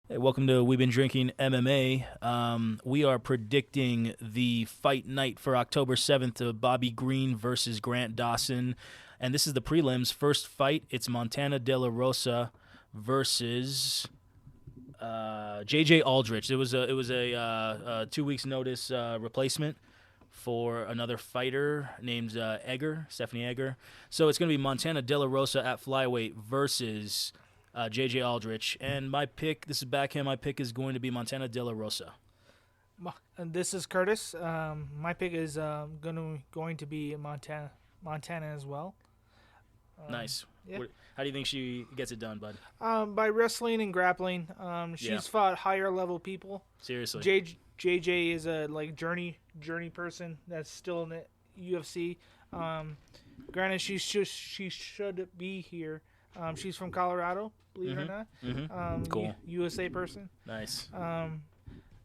Hey, welcome to We've Been Drinking MMA. We are predicting the fight night for October 7th of Bobby Green versus Grant Dawson. And this is the prelims. First fight, it's Montana De La Rosa versus JJ Aldrich. It was a 2 weeks notice replacement for another fighter named Stephanie Egger. So it's going to be Montana De La Rosa at flyweight versus JJ Aldrich. And my pick, this is backhand, my pick is going to be Montana De La Rosa. And this is Curtis. My pick is going to be Montana as well. Nice. Yeah. How do you think she gets it done, bud? By wrestling and grappling. She's fought higher level people. Seriously. JJ is a journey person that's still in the UFC. Granted, she should be here. She's from Colorado, believe it or not. Mm-hmm. Cool. USA person. Nice.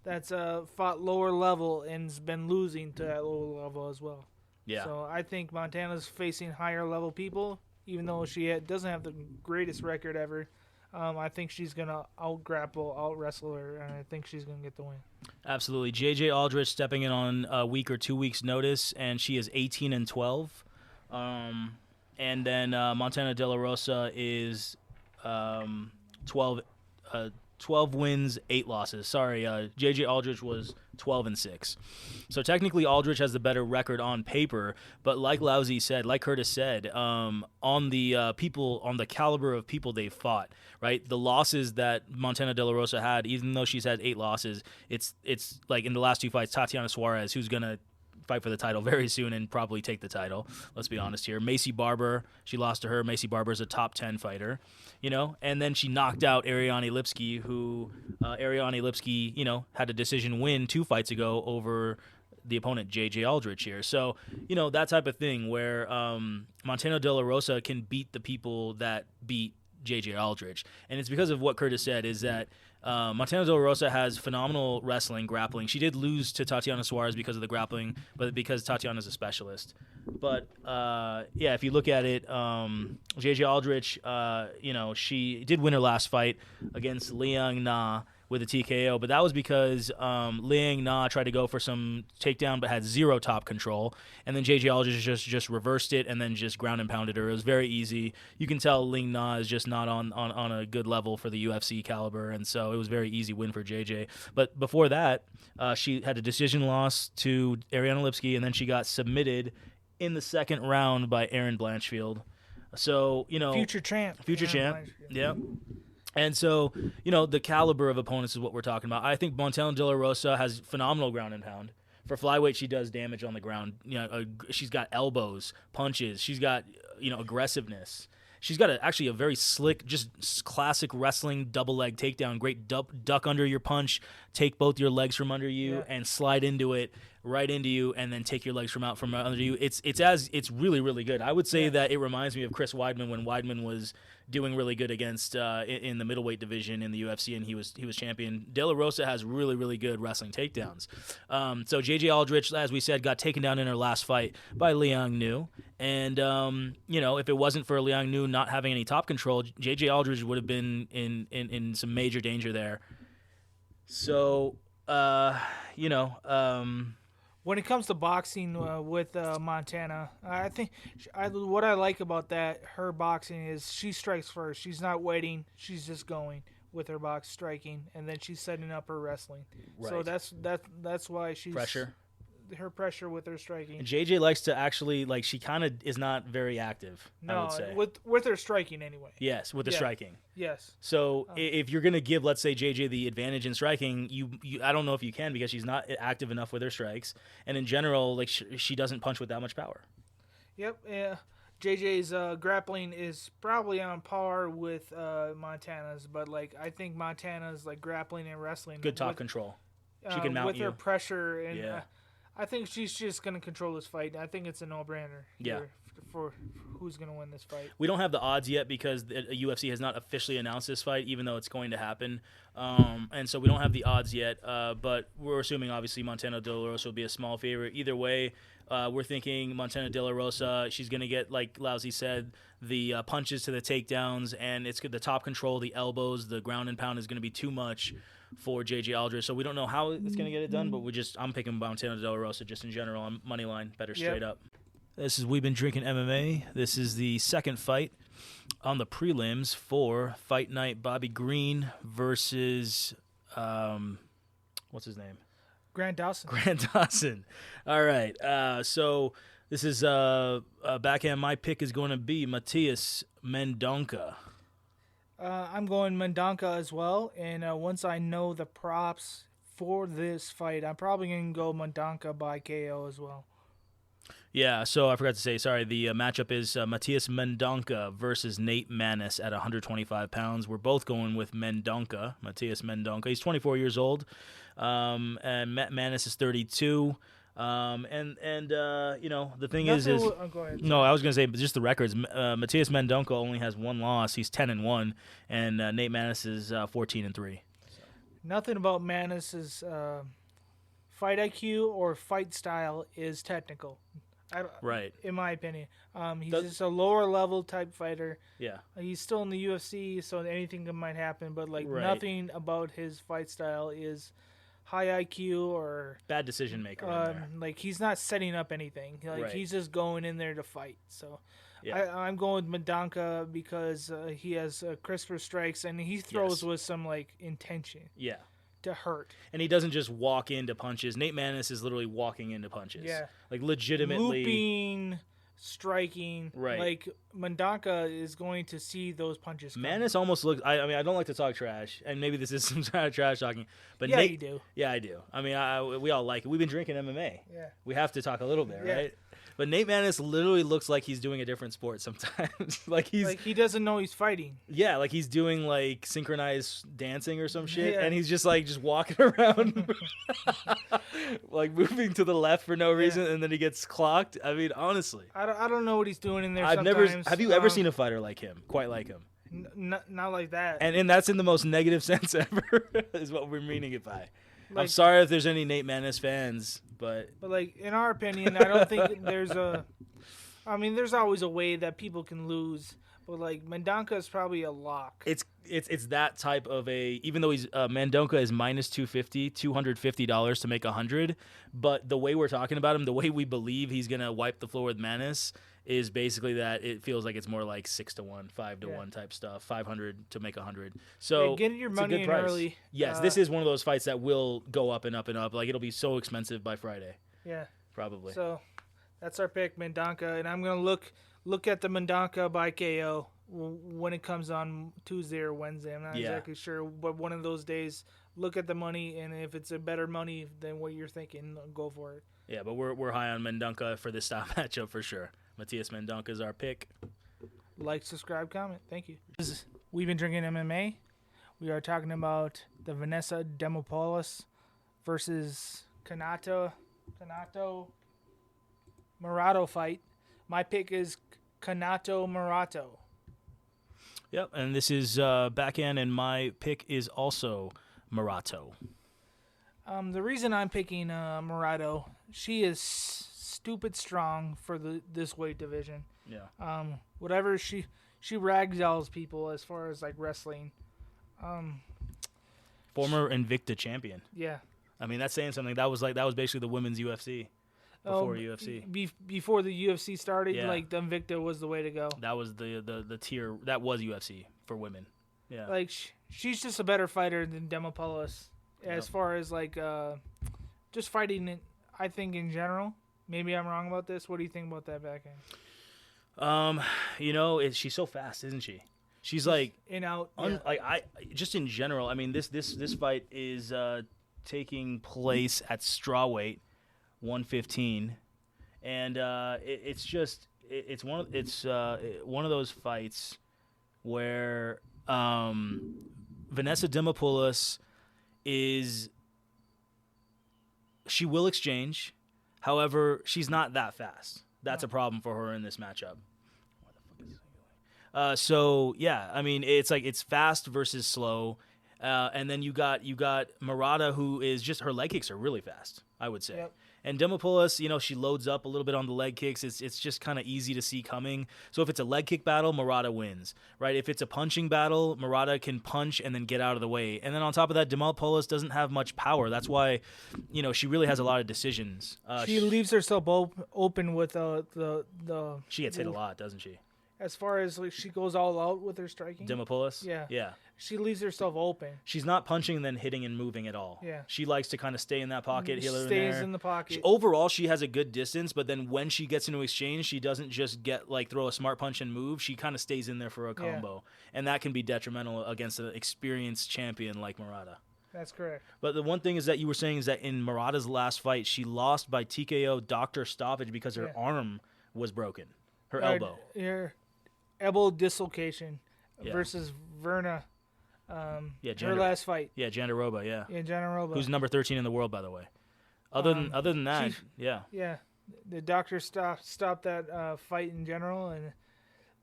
That's fought lower level and's been losing to that lower level as well. Yeah. So I think Montana's facing higher level people, even though she doesn't have the greatest record ever. I think she's gonna out-grapple, out-wrestle her, and I think she's gonna get the win. Absolutely. JJ Aldrich stepping in on a week or 2 weeks notice, and she is 18-12. And then Montana De La Rosa is 12 wins, 8 losses. Sorry, JJ Aldrich was 12-6. So technically Aldrich has the better record on paper, but like Lousy said, like Curtis said, on the people, on the caliber of people they've fought, right? The losses that Montana De La Rosa had, even though she's had 8 losses, it's like in the last 2 fights, Tatiana Suarez, who's going to fight for the title very soon and probably take the title. Let's be honest here. Macy Barber, she lost to her. Macy Barber is a top 10 fighter, and then she knocked out Ariane Lipski, who Ariane Lipski, had a decision win 2 fights ago over the opponent JJ Aldrich here. So, that type of thing where Montana De La Rosa can beat the people that beat JJ Aldrich. And it's because of what Curtis said, is that Montana De La Rosa has phenomenal wrestling, grappling. She did lose to Tatiana Suarez because of the grappling, but because Tatiana's a specialist. But, if you look at it, JJ Aldrich, she did win her last fight against Liang Na with a TKO, but that was because Liang Na tried to go for some takedown but had 0 top control, and then JJ Aldrich just reversed it and then just ground and pounded her. It was very easy. You can tell Liang Na is just not on a good level for the UFC caliber, and so it was a very easy win for JJ. But before that, she had a decision loss to Ariane Lipski, and then she got submitted in the second round by Erin Blanchfield. So, Future champ. Yeah. And so, the caliber of opponents is what we're talking about. I think Montana De La Rosa has phenomenal ground and pound. For flyweight, she does damage on the ground. She's got elbows, punches. She's got, aggressiveness. She's got actually a very slick, just classic wrestling double leg takedown. Great duck under your punch, take both your legs from under you, and slide into it, right into you, and then take your legs from under you. It's really, really good. I would say that it reminds me of Chris Weidman when Weidman was doing really good against in the middleweight division in the UFC, and he was champion. De La Rosa has really, really good wrestling takedowns. So JJ Aldrich, as we said, got taken down in her last fight by Liang Nu, and if it wasn't for Liang Nu not having any top control, JJ Aldrich would have been in some major danger there. So when it comes to boxing with Montana, I think what I like about her boxing is she strikes first. She's not waiting. She's just going with her box striking, and then she's setting up her wrestling. Right. So that's why she's pressure. Her pressure with her striking. And JJ likes to actually, she kind of is not very active, no, I would say. with her striking anyway. Yes, with the striking. Yes. So if you're going to give, let's say, JJ the advantage in striking, you I don't know if you can, because she's not active enough with her strikes. And in general, she doesn't punch with that much power. Yep. Yeah. JJ's grappling is probably on par with Montana's, but I think Montana's grappling and wrestling. Good top control. She can mount with you. her pressure, and Yeah. I think she's just going to control this fight. I think it's a no-brainer here for who's going to win this fight. We don't have the odds yet because the UFC has not officially announced this fight, even though it's going to happen. And so we don't have the odds yet. But we're assuming, obviously, Montana De La Rosa will be a small favorite. Either way, We're thinking Montana De La Rosa. She's going to get, like Lousy said, the punches to the takedowns, and it's good. The top control, the elbows, the ground and pound is going to be too much for J.J. Aldrich. So we don't know how it's going to get it done, but I'm picking Montana De La Rosa just in general. I'm money line, better straight up. This is We've Been Drinking MMA. This is the second fight on the prelims for Fight Night Bobby Green versus, what's his name? Grant Dawson. Grant Dawson. All right. So this is backhand. My pick is going to be Mateus Mendonca. I'm going Mendonca as well. And once I know the props for this fight, I'm probably going to go Mendonca by KO as well. Yeah, so I forgot to say, sorry, the matchup is Mateus Mendonca versus Nate Maness at 125 pounds. We're both going with Mendonca, Mateus Mendonca. He's 24 years old, and Maness is 32. And you know, the thing is go ahead. No, I was going to say, but just the records. Mateus Mendonca only has one loss. He's 10-1, and Nate Maness is 14-3. Nothing about Maness's fight IQ or fight style is technical. Right. In my opinion. He's just a lower level type fighter. Yeah. He's still in the UFC, so anything might happen, but nothing about his fight style is high IQ or bad decision maker. Like he's not setting up anything. He's just going in there to fight. So yeah. I'm going with Mendonca because he has crisper strikes and he throws with some intention. Yeah. To hurt. And he doesn't just walk into punches. Nate Maness is literally walking into punches. Yeah. Like legitimately. Looping, striking. Right. Like Mendonca is going to see those punches come. Maness almost looks, I mean, I don't like to talk trash, and maybe this is some kind of trash talking, but yeah, Nate, you do. Yeah, I do. I mean, we all like it. We've been drinking MMA. Yeah. We have to talk a little bit, right? But Nate Maness literally looks like he's doing a different sport sometimes. like he doesn't know he's fighting. Yeah, like he's doing like synchronized dancing or some shit, and he's just walking around, like moving to the left for no reason, and then he gets clocked. I mean, honestly, I don't know what he's doing in there. Have you ever seen a fighter like him? Quite like him? Not like that. And that's in the most negative sense ever. Is what we're meaning it by. I'm sorry if there's any Nate Maness fans, but in our opinion, I don't think there's there's always a way that people can lose, but Mendonca is probably a lock. It's that type of even though he's Mendonca is minus $250 to make 100, but the way we're talking about him, the way we believe he's gonna wipe the floor with Maness is basically that it feels like it's more like 6-1, 5-1 type stuff, 500 to make 100. So get your money in early. Yes, this is one of those fights that will go up and up and up. Like it'll be so expensive by Friday. Yeah, probably. So that's our pick, Mendonca, and I'm gonna look at the Mendonca by KO when it comes on Tuesday or Wednesday. I'm not exactly sure, but one of those days, look at the money, and if it's a better money than what you're thinking, go for it. Yeah, but we're high on Mendonca for this style matchup for sure. Mateus Mendonca is our pick. Like, subscribe, comment. Thank you. We've been drinking MMA. We are talking about the Vanessa Demopoulos versus Kanako Murata fight. My pick is Kanako Murata. Yep, and this is backhand, and my pick is also Murata. The reason I'm picking Murata, she is stupid strong for this weight division. Yeah. Whatever she ragdolls people as far as wrestling. Former Invicta champion. Yeah. I mean, that's saying something. That was basically the women's UFC before UFC. Before the UFC started, the Invicta was the way to go. That was the tier. That was UFC for women. Yeah. She's just a better fighter than Demopoulos as far as just fighting. I think in general. Maybe I'm wrong about this. What do you think about that backhand? She's so fast, isn't she? She's in out. I just in general. I mean, this fight is taking place at strawweight, 115, and it's one of those fights where Vanessa Demopoulos she will exchange. However, she's not that fast. That's a problem for her in this matchup. I mean, it's fast versus slow, and then you got Murata, who is just her leg kicks are really fast, I would say. Yep. And Demopoulos, you know, she loads up a little bit on the leg kicks. It's just kind of easy to see coming. So if it's a leg kick battle, Murata wins, right? If it's a punching battle, Murata can punch and then get out of the way. And then on top of that, Demopoulos doesn't have much power. That's why, you know, she really has a lot of decisions. She leaves herself open with the. She gets hit a lot, doesn't she? As far as like, she goes all out with her striking. Demopoulos? Yeah. Yeah. She leaves herself open. She's not punching and then hitting and moving at all. Yeah. She likes to kind of stay in that pocket. Stays in the pocket. Overall, she has a good distance, but then when she gets into exchange, she doesn't just throw a smart punch and move. She kind of stays in there for a combo. And that can be detrimental against an experienced champion like Murata. That's correct. But the one thing is that you were saying is that in Murata's last fight, she lost by TKO doctor stoppage because her arm was broken. Her elbow. Her elbow dislocation versus Verna. Her last fight. Yeah, Jandiroba, Yeah, Jandiroba. Who's number 13 in the world, by the way. Other than that, yeah. Yeah, the doctor stopped that fight in general, and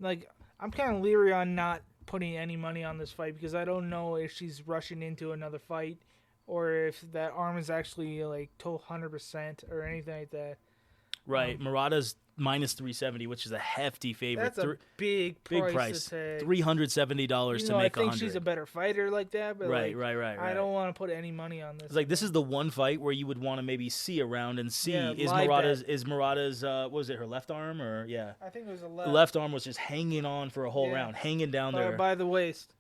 like I'm kind of leery on not putting any money on this fight because I don't know if she's rushing into another fight or if that arm is actually like 100% or anything like that. Right, Murata's minus 370, which is a hefty favorite. That's a big price. To take. $370 to make I think she's a better fighter like that, but right. I don't want to put any money on this. It's like this is the one fight where you would want to maybe see around and see is Murata's what was it, her left arm or I think it was a left arm was just hanging on for a whole round, hanging down there by the waist.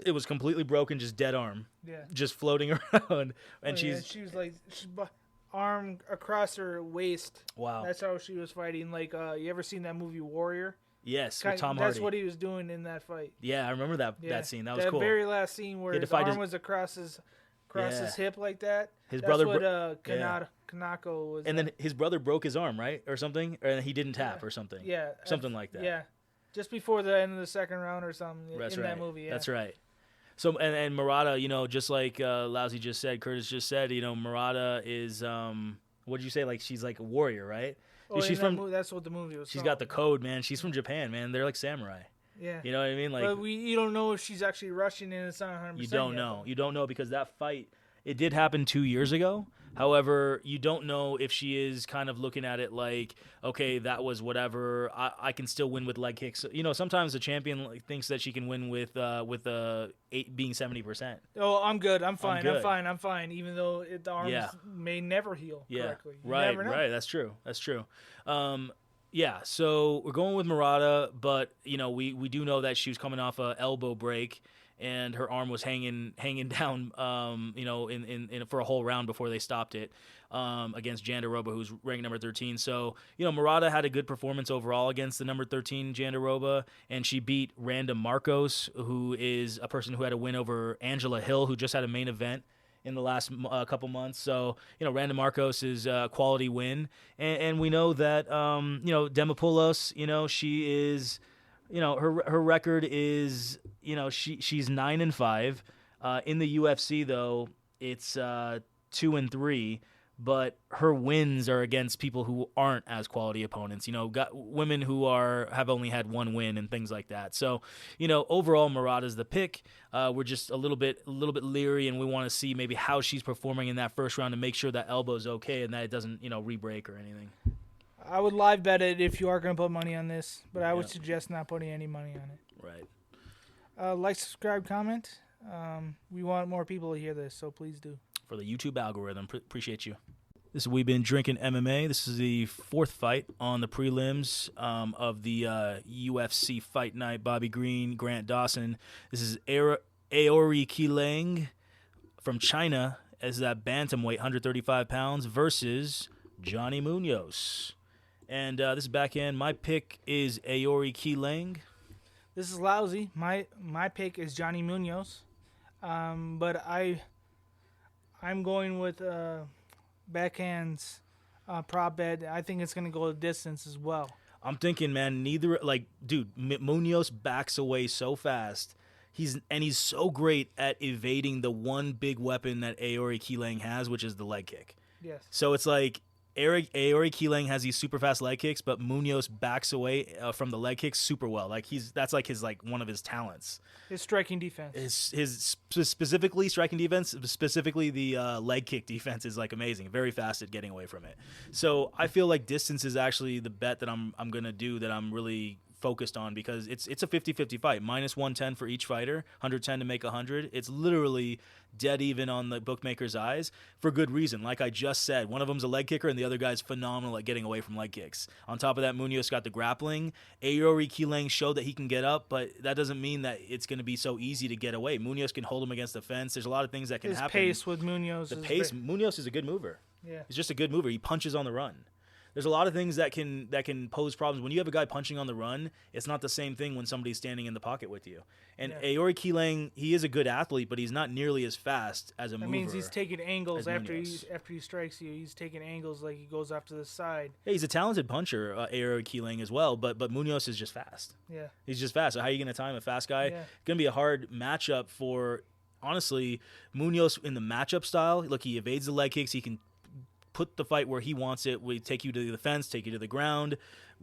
It was completely broken, just dead arm. Yeah. Just floating around, and she was like arm across her waist. Wow. That's how she was fighting. Like, you ever seen that movie Warrior? Yes, with Tom Hardy. That's what he was doing in that fight. Yeah, I remember that scene. That was cool. That very last scene where his arm was across his hip like that. That's what Kanako was. And then his brother broke his arm, right? Or something? Or he didn't tap or something. Yeah. Something like that. Yeah. Just before the end of the second round or something that movie. Yeah. That's right. So and Murata, you know, just like Lousy just said, Curtis just said, you know, Murata is what did you say? Like she's like a warrior, right? Oh, she's that's what the movie was. She's got the code, man. She's from Japan, man. They're like samurai. Yeah. You know what I mean? Like, but you don't know if she's actually Russian and it's not 100%. You don't know. You don't know because that fight, it did happen 2 years ago. However, you don't know if she is kind of looking at it like, okay, that was whatever. I can still win with leg kicks. You know, sometimes the champion thinks that she can win with being 70%. Oh, I'm good. I'm fine. I'm fine. Even though the arms may never heal correctly. Right. That's true. Yeah, so we're going with Murata, but you know we do know that she was coming off a elbow break, and her arm was hanging down, you know, in for a whole round before they stopped it against Jandiroba, who's ranked number 13. So you know Murata had a good performance overall against the number 13 Jandiroba, and she beat Randa Marcos, who is a person who had a win over Angela Hill, who just had a main event in the last couple months. So, you know, Randa Marcos is a quality win. And we know that, you know, Demopoulos, you know, she is, you know, her record is, you know, she's 9-5. In the UFC, though, it's 2-3. But her wins are against people who aren't as quality opponents. You know, got women who have only had one win and things like that. So, you know, overall, Murata's the pick. We're just a little bit leery, and we want to see maybe how she's performing in that first round to make sure that elbow's okay and that it doesn't, you know, re-break or anything. I would live bet it if you are going to put money on this, but I would suggest not putting any money on it. Right. Like, subscribe, comment. We want more people to hear this, so please do. For the YouTube algorithm. Appreciate you. This is We've Been Drinking MMA. This is the fourth fight on the prelims of the UFC Fight Night. Bobby Green, Grant Dawson. This is Aoriqileng from China as that bantamweight, 135 pounds, versus Johnny Munoz. And this is backhand. My pick is Aoriqileng. This is lousy. My pick is Johnny Munoz. But I'm going with backhands prop bet. I think it's going to go the distance as well. I'm thinking, man, dude, Munoz backs away so fast. He's so great at evading the one big weapon that Aoriqileng has, which is the leg kick. Yes. So it's like Aoriqileng has these super fast leg kicks, but Munoz backs away from the leg kicks super well. Like that's like his one of his talents. His striking defense. His specifically striking defense, specifically the leg kick defense is like amazing. Very fast at getting away from it. So I feel like distance is actually the bet that I'm gonna do, that I'm really focused on, because it's a 50-50 fight. Minus 110 for each fighter, 110 to make 100. It's literally dead even on the bookmaker's eyes for good reason. Like I just said, one of them's a leg kicker and the other guy's phenomenal at getting away from leg kicks. On top of that, Munoz got the grappling. Aoriqileng showed that he can get up, but that doesn't mean that it's going to be so easy to get away. Munoz can hold him against the fence. There's a lot of things that can happen. His pace with Munoz. Munoz is a good mover. Yeah. He's just a good mover. He punches on the run. There's a lot of things that can pose problems. When you have a guy punching on the run, it's not the same thing when somebody's standing in the pocket with you. And Aoriqileng, he is a good athlete, but he's not nearly as fast as a mover. That means he's taking angles after he strikes you. He's taking angles like he goes off to the side. Yeah, he's a talented puncher, Aoriqileng as well, but Munoz is just fast. Yeah. He's just fast. So how are you going to time a fast guy? Yeah. It's going to be a hard matchup for, honestly, Munoz in the matchup style. Look, he evades the leg kicks. He can put the fight where he wants it. We take you to the fence, take you to the ground,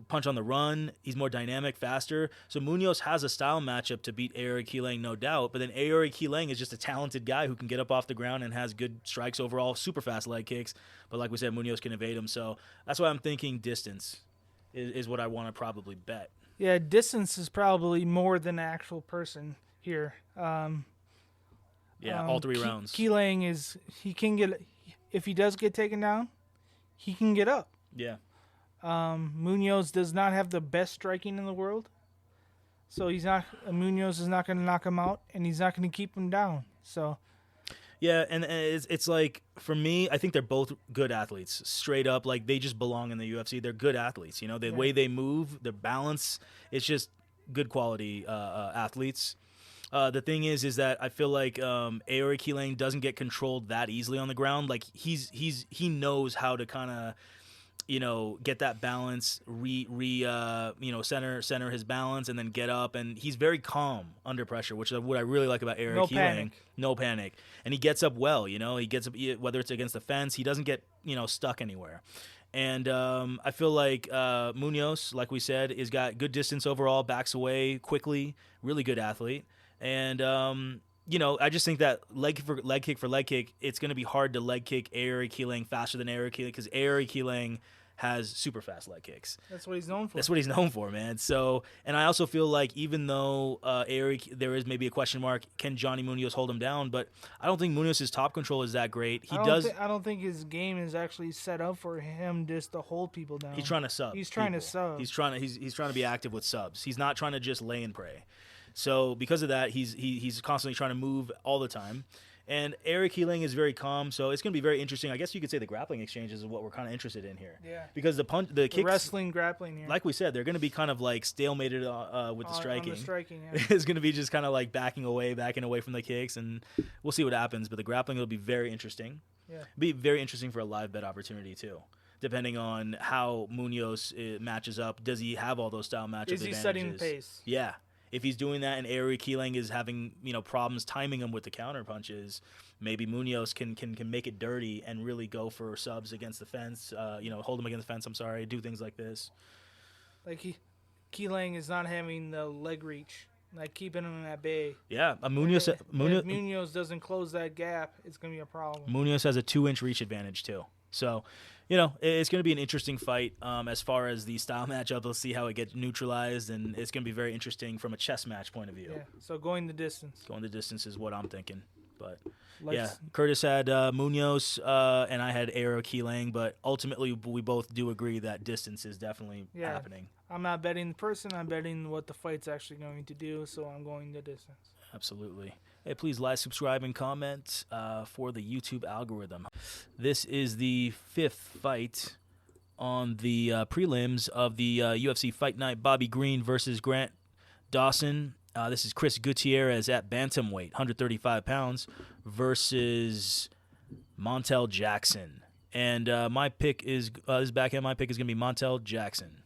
punch on the run. He's more dynamic, faster. So Munoz has a style matchup to beat Aoriqileng, no doubt. But then Aoriqileng is just a talented guy who can get up off the ground and has good strikes overall, super fast leg kicks. But like we said, Munoz can evade him. So that's why I'm thinking distance is what I want to probably bet. Yeah, distance is probably more than the actual person here. All 3 rounds. Qileng he can get. If he does get taken down, he can get up. Yeah. Munoz does not have the best striking in the world, so Munoz is not going to knock him out, and he's not going to keep him down. So. Yeah, and it's like, for me, I think they're both good athletes. Straight up, like, they just belong in the UFC. They're good athletes. The way they move, their balance, it's just good quality athletes. The thing is that I feel like Aoriqileng doesn't get controlled that easily on the ground. Like he knows how to kind of, get that balance, center his balance, and then get up. And he's very calm under pressure, which is what I really like about Aoriqileng. No panic, and he gets up well. He gets up, whether it's against the fence, he doesn't get stuck anywhere. And I feel like Munoz, like we said, has got good distance overall, backs away quickly, really good athlete. And, I just think that leg kick for leg kick, it's going to be hard to leg kick Aoriqileng faster than Aoriqileng, because Aoriqileng has super fast leg kicks. That's what he's known for. That's what he's known for, man. So, and I also feel like even though there is maybe a question mark, can Johnny Munoz hold him down? But I don't think Munoz's top control is that great. I don't think his game is actually set up for him just to hold people down. He's trying to sub. He's trying to sub. He's trying to be active with subs. He's not trying to just lay and pray. So because of that, he's constantly trying to move all the time. And Aoriqileng is very calm, so it's going to be very interesting. I guess you could say the grappling exchanges is what we're kind of interested in here. Yeah. Because the kicks, wrestling, grappling here. Like we said, they're going to be kind of like stalemated with the striking. On the striking, yeah. It's going to be just kind of like backing away from the kicks, and we'll see what happens. But the grappling will be very interesting. Yeah. It'll be very interesting for a live bet opportunity too. Depending on how Munoz matches up, does he have all those style matchup advantages? Is he setting the pace? Yeah. If he's doing that and Aoriqileng is having problems timing him with the counter punches, maybe Munoz can make it dirty and really go for subs against the fence. Hold him against the fence. I'm sorry, do things like this. Like Qileng is not having the leg reach, like keeping him at bay. Yeah, Munoz doesn't close that gap, it's gonna be a problem. Munoz has a 2-inch reach advantage too. So, it's going to be an interesting fight as far as the style matchup. Let's see how it gets neutralized, and it's going to be very interesting from a chess match point of view. Yeah, so going the distance. Going the distance is what I'm thinking. But, Curtis had Munoz, and I had Aoriqileng, but ultimately we both do agree that distance is definitely happening. I'm not betting the person. I'm betting what the fight's actually going to do, so I'm going the distance. Absolutely. Hey, please like, subscribe, and comment for the YouTube algorithm. This is the 5th fight on the prelims of the UFC Fight Night. Bobby Green versus Grant Dawson. This is Chris Gutierrez at bantamweight, 135 pounds, versus Montel Jackson. And my pick is this backhand. My pick is going to be Montel Jackson.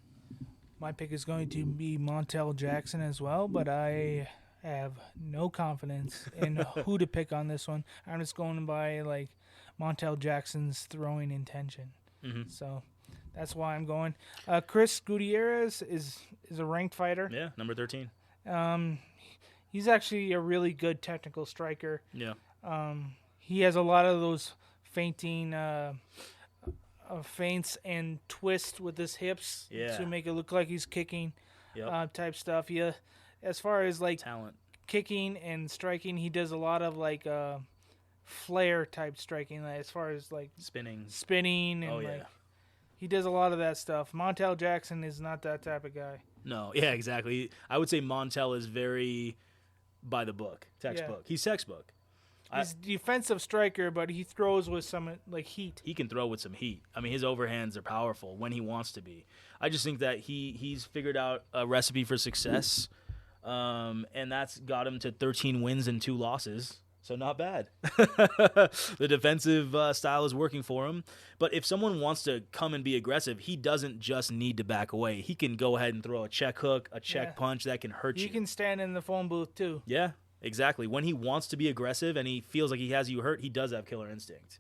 My pick is going to be Montel Jackson as well, but I have no confidence in who to pick on this one. I'm just going by Montel Jackson's throwing intention. So that's why I'm going. Chris Gutierrez is a ranked fighter. Yeah, number 13. He's actually a really good technical striker. Yeah. He has a lot of those feinting feints and twists with his hips to make it look like he's kicking type stuff. Yeah, as far as like talent, kicking and striking, he does a lot of like flare type striking, like, as far as like spinning and he does a lot of that stuff. Montel Jackson is not that type of guy. No, yeah, exactly. I would say Montel is very by the book, textbook. He's textbook. He's a defensive striker, but he throws with some like heat. He can throw with some heat. I mean, his overhands are powerful when he wants to be. I just think that he's figured out a recipe for success, and that's got him to 13 wins and 2 losses. So not bad. The defensive style is working for him. But if someone wants to come and be aggressive, he doesn't just need to back away. He can go ahead and throw a check hook, a check punch that can hurt you. He can stand in the phone booth too. Yeah, exactly. When he wants to be aggressive and he feels like he has you hurt, he does have killer instinct.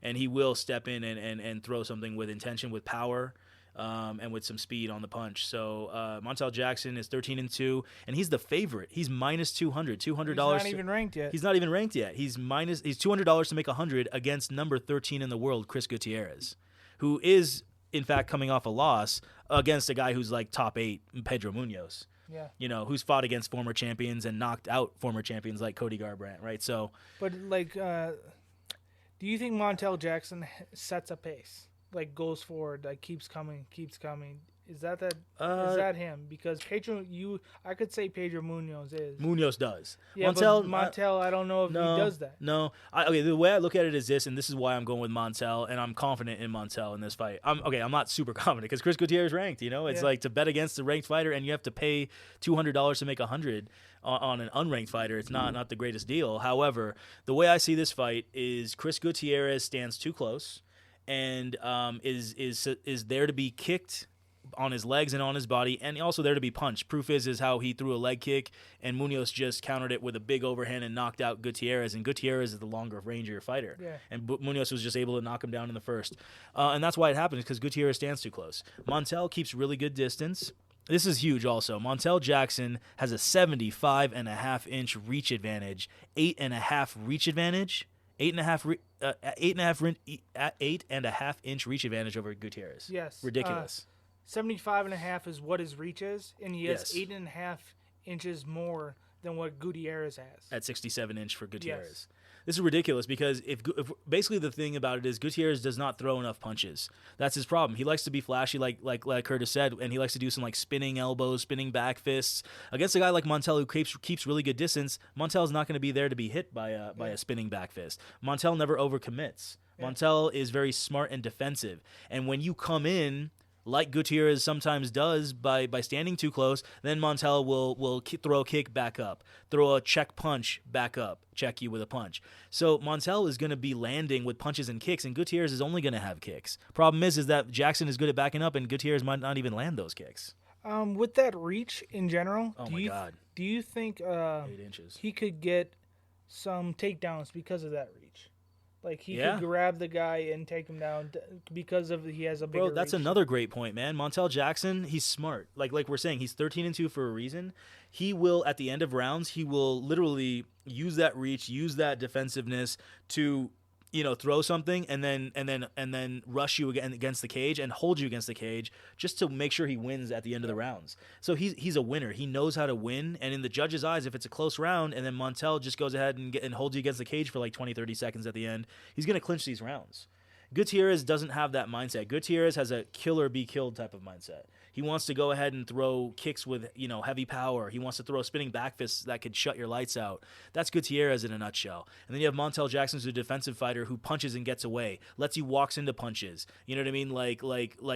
And he will step in and throw something with intention, with power, and with some speed on the punch. So Montel Jackson is 13-2, and he's the favorite. He's minus $200. $200. He's not even ranked yet. He's not even ranked yet. He's $200 to make 100 against number 13 in the world, Chris Gutierrez, who is in fact coming off a loss against a guy who's like top 8, Pedro Munoz. Yeah. You know, who's fought against former champions and knocked out former champions like Cody Garbrandt, right? So, but like, do you think Montel Jackson sets a pace? Like goes forward, like keeps coming. Is that him? Because I could say Pedro Munoz is. Munoz does. Yeah, Montel, I don't know if he does that. No. The way I look at it is this, and this is why I'm going with Montel, and I'm confident in Montel in this fight. I'm not super confident because Chris Gutierrez ranked. You know, it's like to bet against a ranked fighter, and you have to pay $200 to make 100 on an unranked fighter. It's not the greatest deal. However, the way I see this fight is Chris Gutierrez stands too close. And is there to be kicked on his legs and on his body, and also there to be punched. Proof is how he threw a leg kick, and Munoz just countered it with a big overhand and knocked out Gutierrez, and Gutierrez is the longer ranger fighter. Yeah. And Munoz was just able to knock him down in the first. And that's why it happened, because Gutierrez stands too close. Montel keeps really good distance. This is huge also. Montel Jackson has a 75.5-inch reach advantage, 8.5 reach advantage, 8.5-inch reach advantage over Gutierrez. Yes. Ridiculous. 75.5 is what his reach is, and he has 8.5 inches more than what Gutierrez has. At 67-inch for Gutierrez. Yes. This is ridiculous because if basically the thing about it is Gutierrez does not throw enough punches. That's his problem. He likes to be flashy, like Curtis said, and he likes to do some like spinning elbows, spinning back fists. Against a guy like Montel who keeps really good distance, Montel's not going to be there to be hit by a spinning back fist. Montel never overcommits. Yeah. Montel is very smart and defensive, and when you come in like Gutierrez sometimes does by standing too close, then Montel will throw a kick back up, throw a check punch back up, check you with a punch. So Montel is going to be landing with punches and kicks, and Gutierrez is only going to have kicks. Problem is that Jackson is good at backing up, and Gutierrez might not even land those kicks. With that reach in general, do you think 8 inches. He could get some takedowns because of that reach? Like, he could grab the guy and take him down because he has a bigger reach. That's another great point, man. Montel Jackson, he's smart. Like we're saying, he's 13-2 for a reason. He will, at the end of rounds, he will literally use that reach, use that defensiveness to, throw something and then rush you against the cage and hold you against the cage just to make sure he wins at the end of the rounds. So he's a winner. He knows how to win, and in the judges' eyes, if it's a close round and then Montel just goes ahead and holds you against the cage for like 20, 30 seconds at the end, he's going to clinch these rounds. Gutierrez doesn't have that mindset. Gutierrez has a kill or be killed type of mindset. He wants to go ahead and throw kicks with, heavy power. He wants to throw spinning back fists that could shut your lights out. That's Gutierrez in a nutshell. And then you have Montel Jackson, who's a defensive fighter who punches and gets away, lets you walks into punches. You know what I mean? Like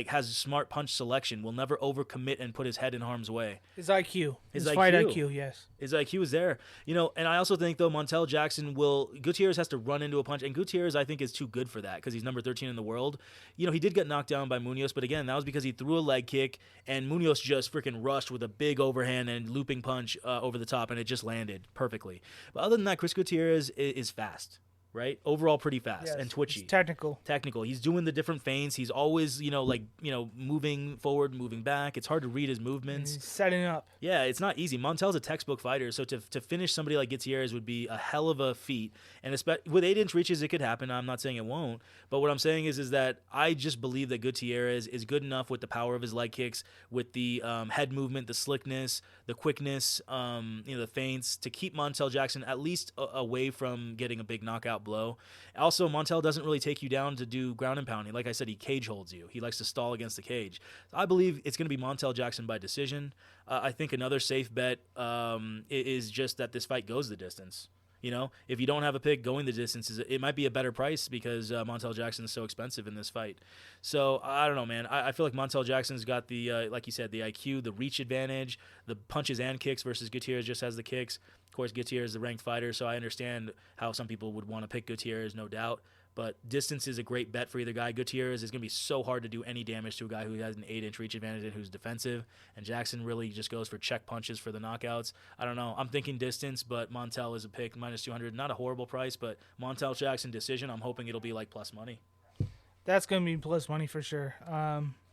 has smart punch selection, will never overcommit and put his head in harm's way. His IQ. His fight IQ, yes. His IQ is there. And I also think, though, Montel Jackson Gutierrez has to run into a punch, and Gutierrez, I think, is too good for that because he's number 13 in the world. He did get knocked down by Munoz, but again, that was because he threw a leg kick, and Munoz just freaking rushed with a big overhand and looping punch over the top, and it just landed perfectly. But other than that, Chris Gutierrez is fast. right? Overall, pretty fast Yes, and twitchy. it's technical. He's doing the different feints. He's always, moving forward, moving back. It's hard to read his movements. He's setting up. Yeah, it's not easy. Montel's a textbook fighter, so to finish somebody like Gutierrez would be a hell of a feat. And with 8-inch reaches, it could happen. I'm not saying it won't. But what I'm saying is that I just believe that Gutierrez is good enough with the power of his leg kicks, with the head movement, the slickness, the quickness, the feints, to keep Montel Jackson at least away from getting a big knockout blow. Also, Montel doesn't really take you down to do ground and pounding. Like I said, he cage holds you. He likes to stall against the cage. I believe it's going to be Montel Jackson by decision. I think another safe bet is just that this fight goes the distance. If you don't have a pick, going the distance it might be a better price because Montel Jackson is so expensive in this fight. So I don't know, man. I feel like Montel Jackson's got the, like you said, the IQ, the reach advantage, the punches and kicks versus Gutierrez just has the kicks. Of course, Gutierrez is the ranked fighter, so I understand how some people would want to pick Gutierrez, no doubt. But distance is a great bet for either guy. Gutierrez is going to be so hard to do any damage to a guy who has an 8-inch reach advantage and who's defensive. And Jackson really just goes for check punches for the knockouts. I don't know. I'm thinking distance, but Montel is a pick, minus 200. Not a horrible price, but Montel Jackson decision, I'm hoping it'll be like plus money. That's going to be plus money for sure.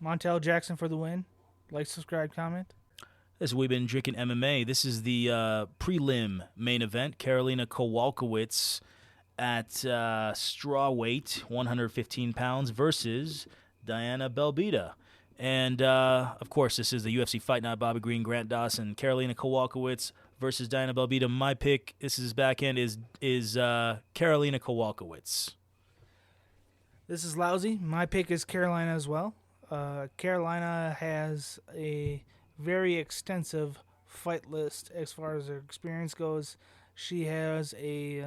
Montel Jackson for the win. Like, subscribe, comment. As we've been drinking MMA, this is the prelim main event. Karolina Kowalkiewicz at straw weight, 115 pounds, versus Diana Belbita. And, of course, this is the UFC Fight Night. Bobby Green, Grant Dawson, Karolina Kowalkiewicz versus Diana Belbita. My pick, this is back end, is Karolina Kowalkiewicz. This is lousy. My pick is Karolina as well. Karolina has a very extensive fight list as far as her experience goes. She has a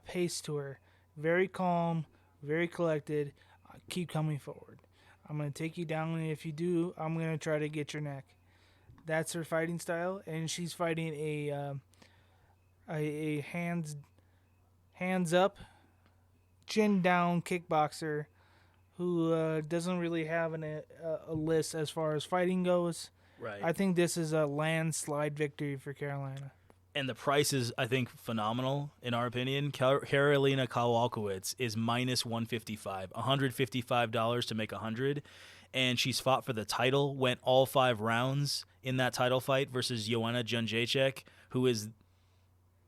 pace to her. Very calm, very collected. Keep coming forward. I'm going to take you down, and if you do, I'm going to try to get your neck. That's her fighting style, and she's fighting a hands up, chin down kickboxer who doesn't really have a list as far as fighting goes. Right. I think this is a landslide victory for Karolina. And the price is, I think, phenomenal, in our opinion. Karolina Kowalkiewicz is minus 155, $155 to make 100. And she's fought for the title, went all 5 rounds in that title fight versus Joanna Jędrzejczyk, who is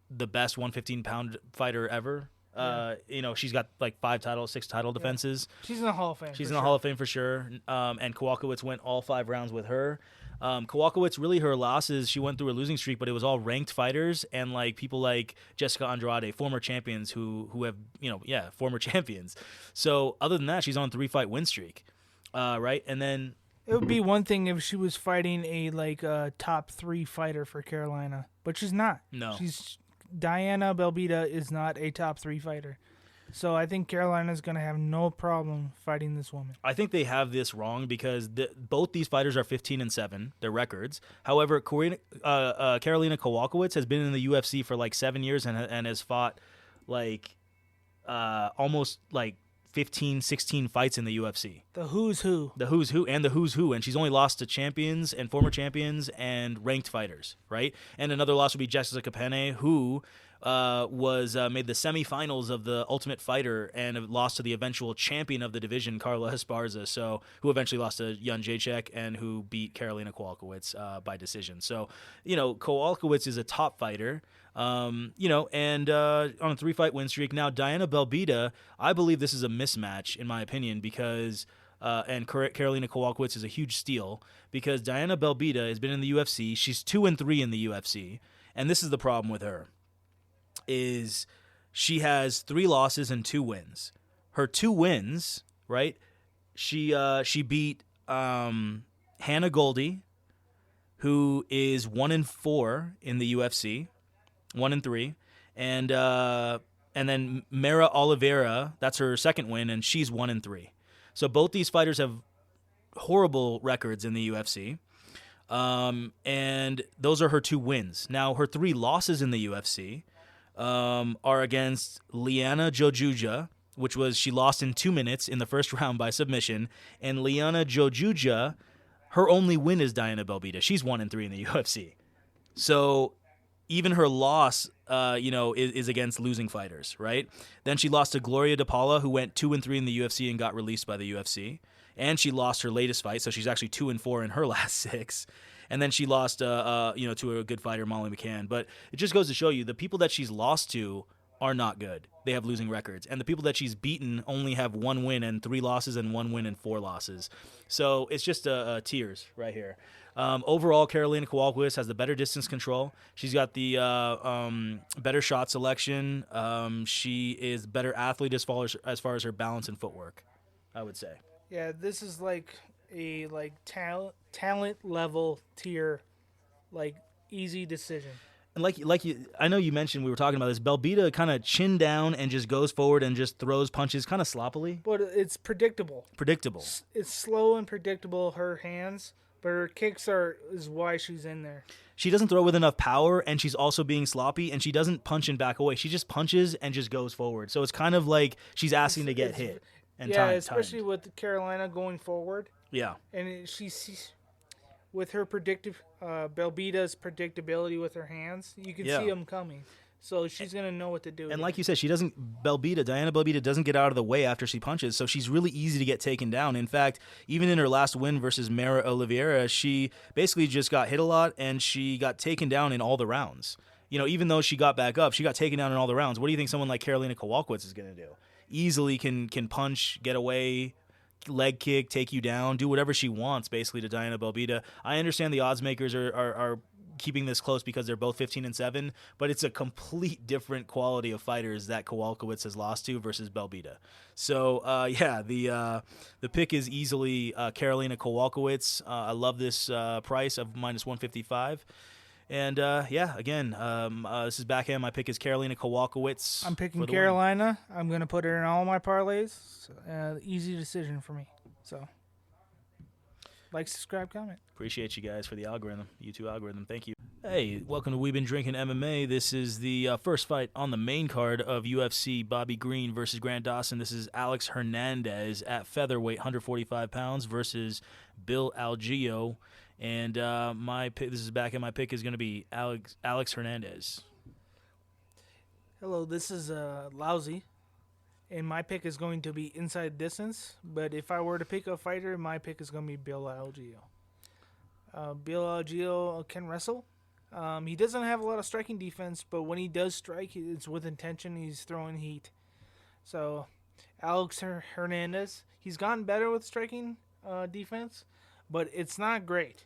the best 115-pound fighter ever. Yeah. She's got like 6 title defenses. She's in the Hall of Fame. She's in the Hall of Fame for sure. And Kowalkiewicz went all 5 rounds with her. Kowalkiewicz, really her losses, she went through a losing streak, but it was all ranked fighters and like people like Jessica Andrade, former champions who have, former champions. So other than that, she's on a 3-fight win streak. Right? And then it would be one thing if she was fighting a top 3 fighter for Karolina, but she's not. No. Diana Belbita is not a top 3 fighter. So I think Karolina's going to have no problem fighting this woman. I think they have this wrong because both these fighters are 15-7, their records. However, Karolina Kowalkiewicz has been in the UFC for like 7 years and has fought like almost like 15, 16 fights in the UFC. The who's who. The who's who and the who's who. And she's only lost to champions and former champions and ranked fighters, right? And another loss would be Jessica Penne, who was made the semifinals of the Ultimate Fighter and lost to the eventual champion of the division, Carla Esparza, so who eventually lost to Jędrzejczyk and who beat Karolina Kowalkiewicz by decision. So, Kowalkiewicz is a top fighter. And on a 3-fight win streak. Now, Diana Belbita, I believe this is a mismatch, in my opinion, because and Karolina Kowalkiewicz is a huge steal because Diana Belbita has been in the UFC. She's 2-3 in the UFC, and this is the problem with her, is she has 3 losses and 2 wins. Her 2 wins, right? She beat Hannah Goldie, who is 1-4 in the UFC. 1-3, and then Mara Oliveira, that's her second win, and she's 1-3. So both these fighters have horrible records in the UFC, and those are her 2 wins. Now her 3 losses in the UFC are against Liana Jojuja, which was she lost in 2 minutes in the first round by submission, and Liana Jojuja, her only win is Diana Belbita. She's 1-3 in the UFC. So even her loss, is against losing fighters, right? Then she lost to Gloria DePaula, who went 2-3 in the UFC and got released by the UFC. And she lost her latest fight, so she's actually 2-4 in her last 6. And then she lost, to a good fighter, Molly McCann. But it just goes to show you the people that she's lost to are not good. They have losing records. And the people that she's beaten only have 1 win and 3 losses and 1 win and 4 losses. So it's just tears right here. Overall, Karolina Kowalkiewicz has the better distance control. She's got the better shot selection. She is better athlete as far as her balance and footwork, I would say. Yeah, this is like a talent level tier, like easy decision. And I know you mentioned, we were talking about this, Belbita kind of chin down and just goes forward and just throws punches kind of sloppily. But it's predictable. It's slow and predictable, her hands, but her kicks is why she's in there. She doesn't throw with enough power, and she's also being sloppy, and she doesn't punch and back away. She just punches and just goes forward. So it's kind of like she's asking to get hit. And especially with Karolina going forward. Yeah. And she's with her Belbita's predictability with her hands, you can see them coming. So she's going to know what to do. And like you said, Diana Belbita doesn't get out of the way after she punches, so she's really easy to get taken down. In fact, even in her last win versus Mara Oliveira, she basically just got hit a lot, and she got taken down in all the rounds. Even though she got back up, she got taken down in all the rounds. What do you think someone like Karolina Kowalkiewicz is going to do? Easily can punch, get away, leg kick, take you down, do whatever she wants, basically, to Diana Belbita. I understand the odds makers are keeping this close because they're both 15-7, but it's a complete different quality of fighters that Kowalkiewicz has lost to versus Belbita. So, the pick is easily Karolina Kowalkiewicz. I love this price of -155. And, again, this is backhand. My pick is Karolina Kowalkiewicz. I'm picking Karolina. I'm going to put her in all my parlays. Easy decision for me. So, like, subscribe, comment. Appreciate you guys for the algorithm, YouTube algorithm. Thank you. Hey, welcome to We've Been Drinking MMA. This is the first fight on the main card of UFC Bobby Green versus Grant Dawson. This is Alex Hernandez at featherweight, 145 pounds, versus Bill Algeo. And my pick, this is back in my pick, is going to be Alex Hernandez. Hello, this is Lousy, and my pick is going to be inside distance. But if I were to pick a fighter, my pick is going to be Bill Algeo. Bill Algeo can wrestle. He doesn't have a lot of striking defense, but when he does strike, it's with intention. He's throwing heat. So, Alex Hernandez, he's gotten better with striking defense, but it's not great.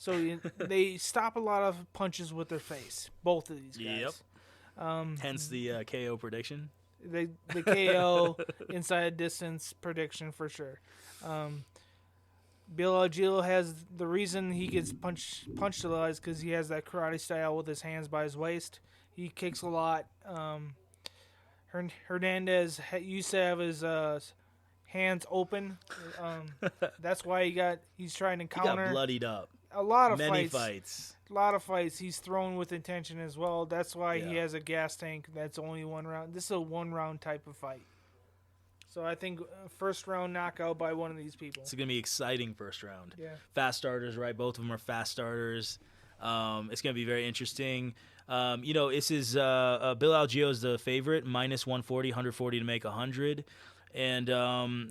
So they stop a lot of punches with their face, both of these guys. Yep. Hence the KO prediction. The KO inside distance prediction for sure. Bill Algeo has the reason he gets punched a lot is because he has that karate style with his hands by his waist. He kicks a lot. Hernandez used to have his hands open. That's why he's trying to counter. He got bloodied up. A lot of Many fights. A lot of fights. He's thrown with intention as well. That's why he has a gas tank. That's only 1 round. This is a 1-round type of fight. So I think first round knockout by one of these people. It's going to be exciting first round. Yeah. Fast starters, right? Both of them are fast starters. It's going to be very interesting. This is Bill Algeo is the favorite, -140, 140 to make 100. And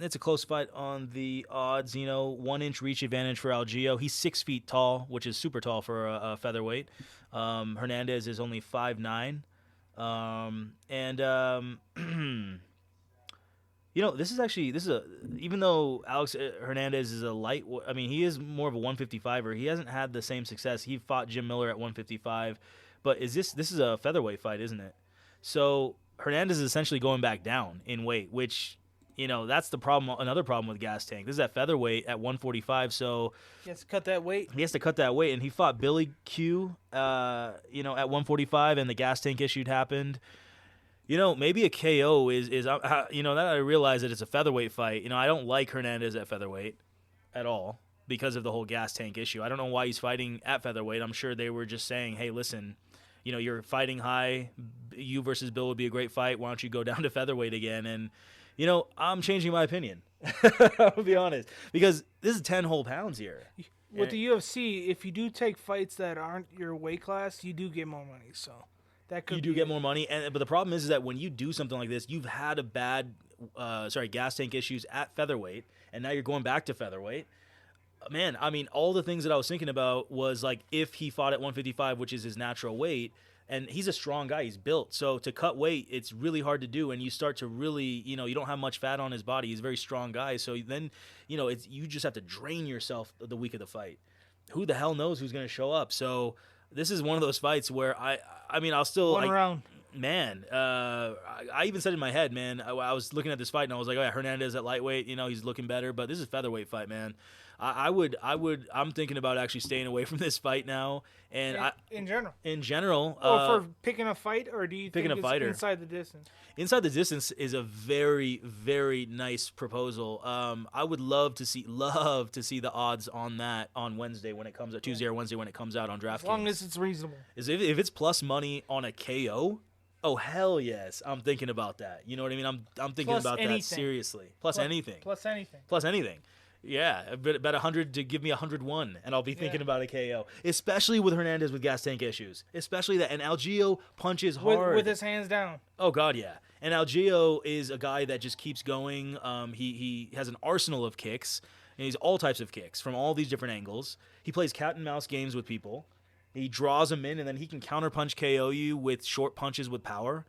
it's a close fight on the odds, 1-inch reach advantage for Algeo. He's 6 feet tall, which is super tall for a featherweight. Hernandez is only 5'9". Even though Alex Hernandez is a he is more of a 155er. He hasn't had the same success. He fought Jim Miller at 155, but this is a featherweight fight, isn't it? So Hernandez is essentially going back down in weight, which, that's the problem. Another problem with gas tank. This is at featherweight at 145, so he has to cut that weight. He has to cut that weight, and he fought Billy Q, at 145, and the gas tank issue happened. Maybe a KO is that I realize that it's a featherweight fight. I don't like Hernandez at featherweight at all because of the whole gas tank issue. I don't know why he's fighting at featherweight. I'm sure they were just saying, hey, listen, you're fighting high. You versus Bill would be a great fight. Why don't you go down to featherweight again? And, I'm changing my opinion. I'll be honest. Because this is 10 whole pounds here. with the UFC, if you do take fights that aren't your weight class, you do get more money. So that could you do get more money, but the problem is that when you do something like this, you've had a bad, gas tank issues at featherweight, and now you're going back to featherweight. Man, I mean, all the things that I was thinking about was like if he fought at 155, which is his natural weight, and he's a strong guy, he's built. So to cut weight, it's really hard to do, and you start to really, you don't have much fat on his body. He's a very strong guy, so then, you just have to drain yourself the week of the fight. Who the hell knows who's going to show up? So this is one of those fights where I'll still one round. Man, I even said in my head, man, I was looking at this fight and I was like, oh yeah, Hernandez at lightweight, he's looking better, but this is featherweight fight, man. I'm thinking about actually staying away from this fight now. And in general. In general. For picking a fight, or do you think it's fighter. inside the distance? Inside the distance is a very, very nice proposal. I would love to see the odds on that on Wednesday when it comes out, Tuesday or Wednesday when it comes out on DraftKings. As long as it's reasonable. If it's plus money on a KO, oh hell yes, I'm thinking about that. You know what I mean? I'm thinking plus about anything. That seriously. Plus anything. Plus anything. Plus anything. Yeah, bet 100 to give me 101, and I'll be thinking about a KO. Especially with Hernandez with gas tank issues. Especially that, and Algeo punches hard with his hands down. Oh God, yeah. And Algeo is a guy that just keeps going. He has an arsenal of kicks, and he's all types of kicks from all these different angles. He plays cat and mouse games with people. He draws them in, and then he can counterpunch KO you with short punches with power.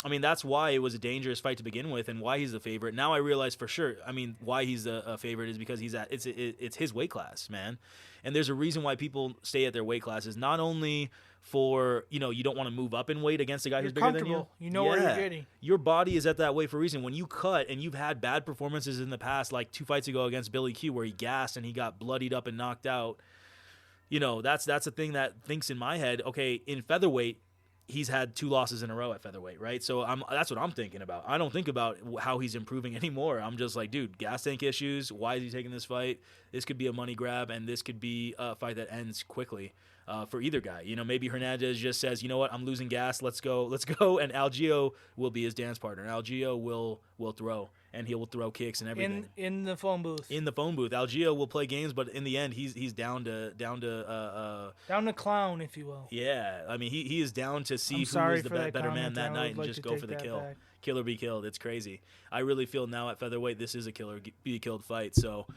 I mean, that's why it was a dangerous fight to begin with, and why he's the favorite. Now I realize for sure. I mean, why he's a favorite is because it's his weight class, man. And there's a reason why people stay at their weight classes. Not only for you don't want to move up in weight against a guy who's bigger than you. You know where you're getting. Your body is at that weight for a reason. When you cut and you've had bad performances in the past, like 2 fights ago against Billy Q, where he gassed and he got bloodied up and knocked out. That's a thing that thinks in my head. Okay, in featherweight, he's had 2 losses in a row at featherweight, right? So that's what I'm thinking about. I don't think about how he's improving anymore. I'm just like, dude, gas tank issues. Why is he taking this fight? This could be a money grab, and this could be a fight that ends quickly for either guy. Maybe Hernandez just says, you know what, I'm losing gas. Let's go. And Algeo will be his dance partner. Algeo will throw, and he will throw kicks and everything. In the phone booth. In the phone booth. Algeo will play games, but in the end, he's down to clown, if you will. Yeah, I mean, he is down to see who is the better man that night and just go for the kill. Back. Kill or be killed. It's crazy. I really feel now at featherweight this is a kill or be killed fight. So,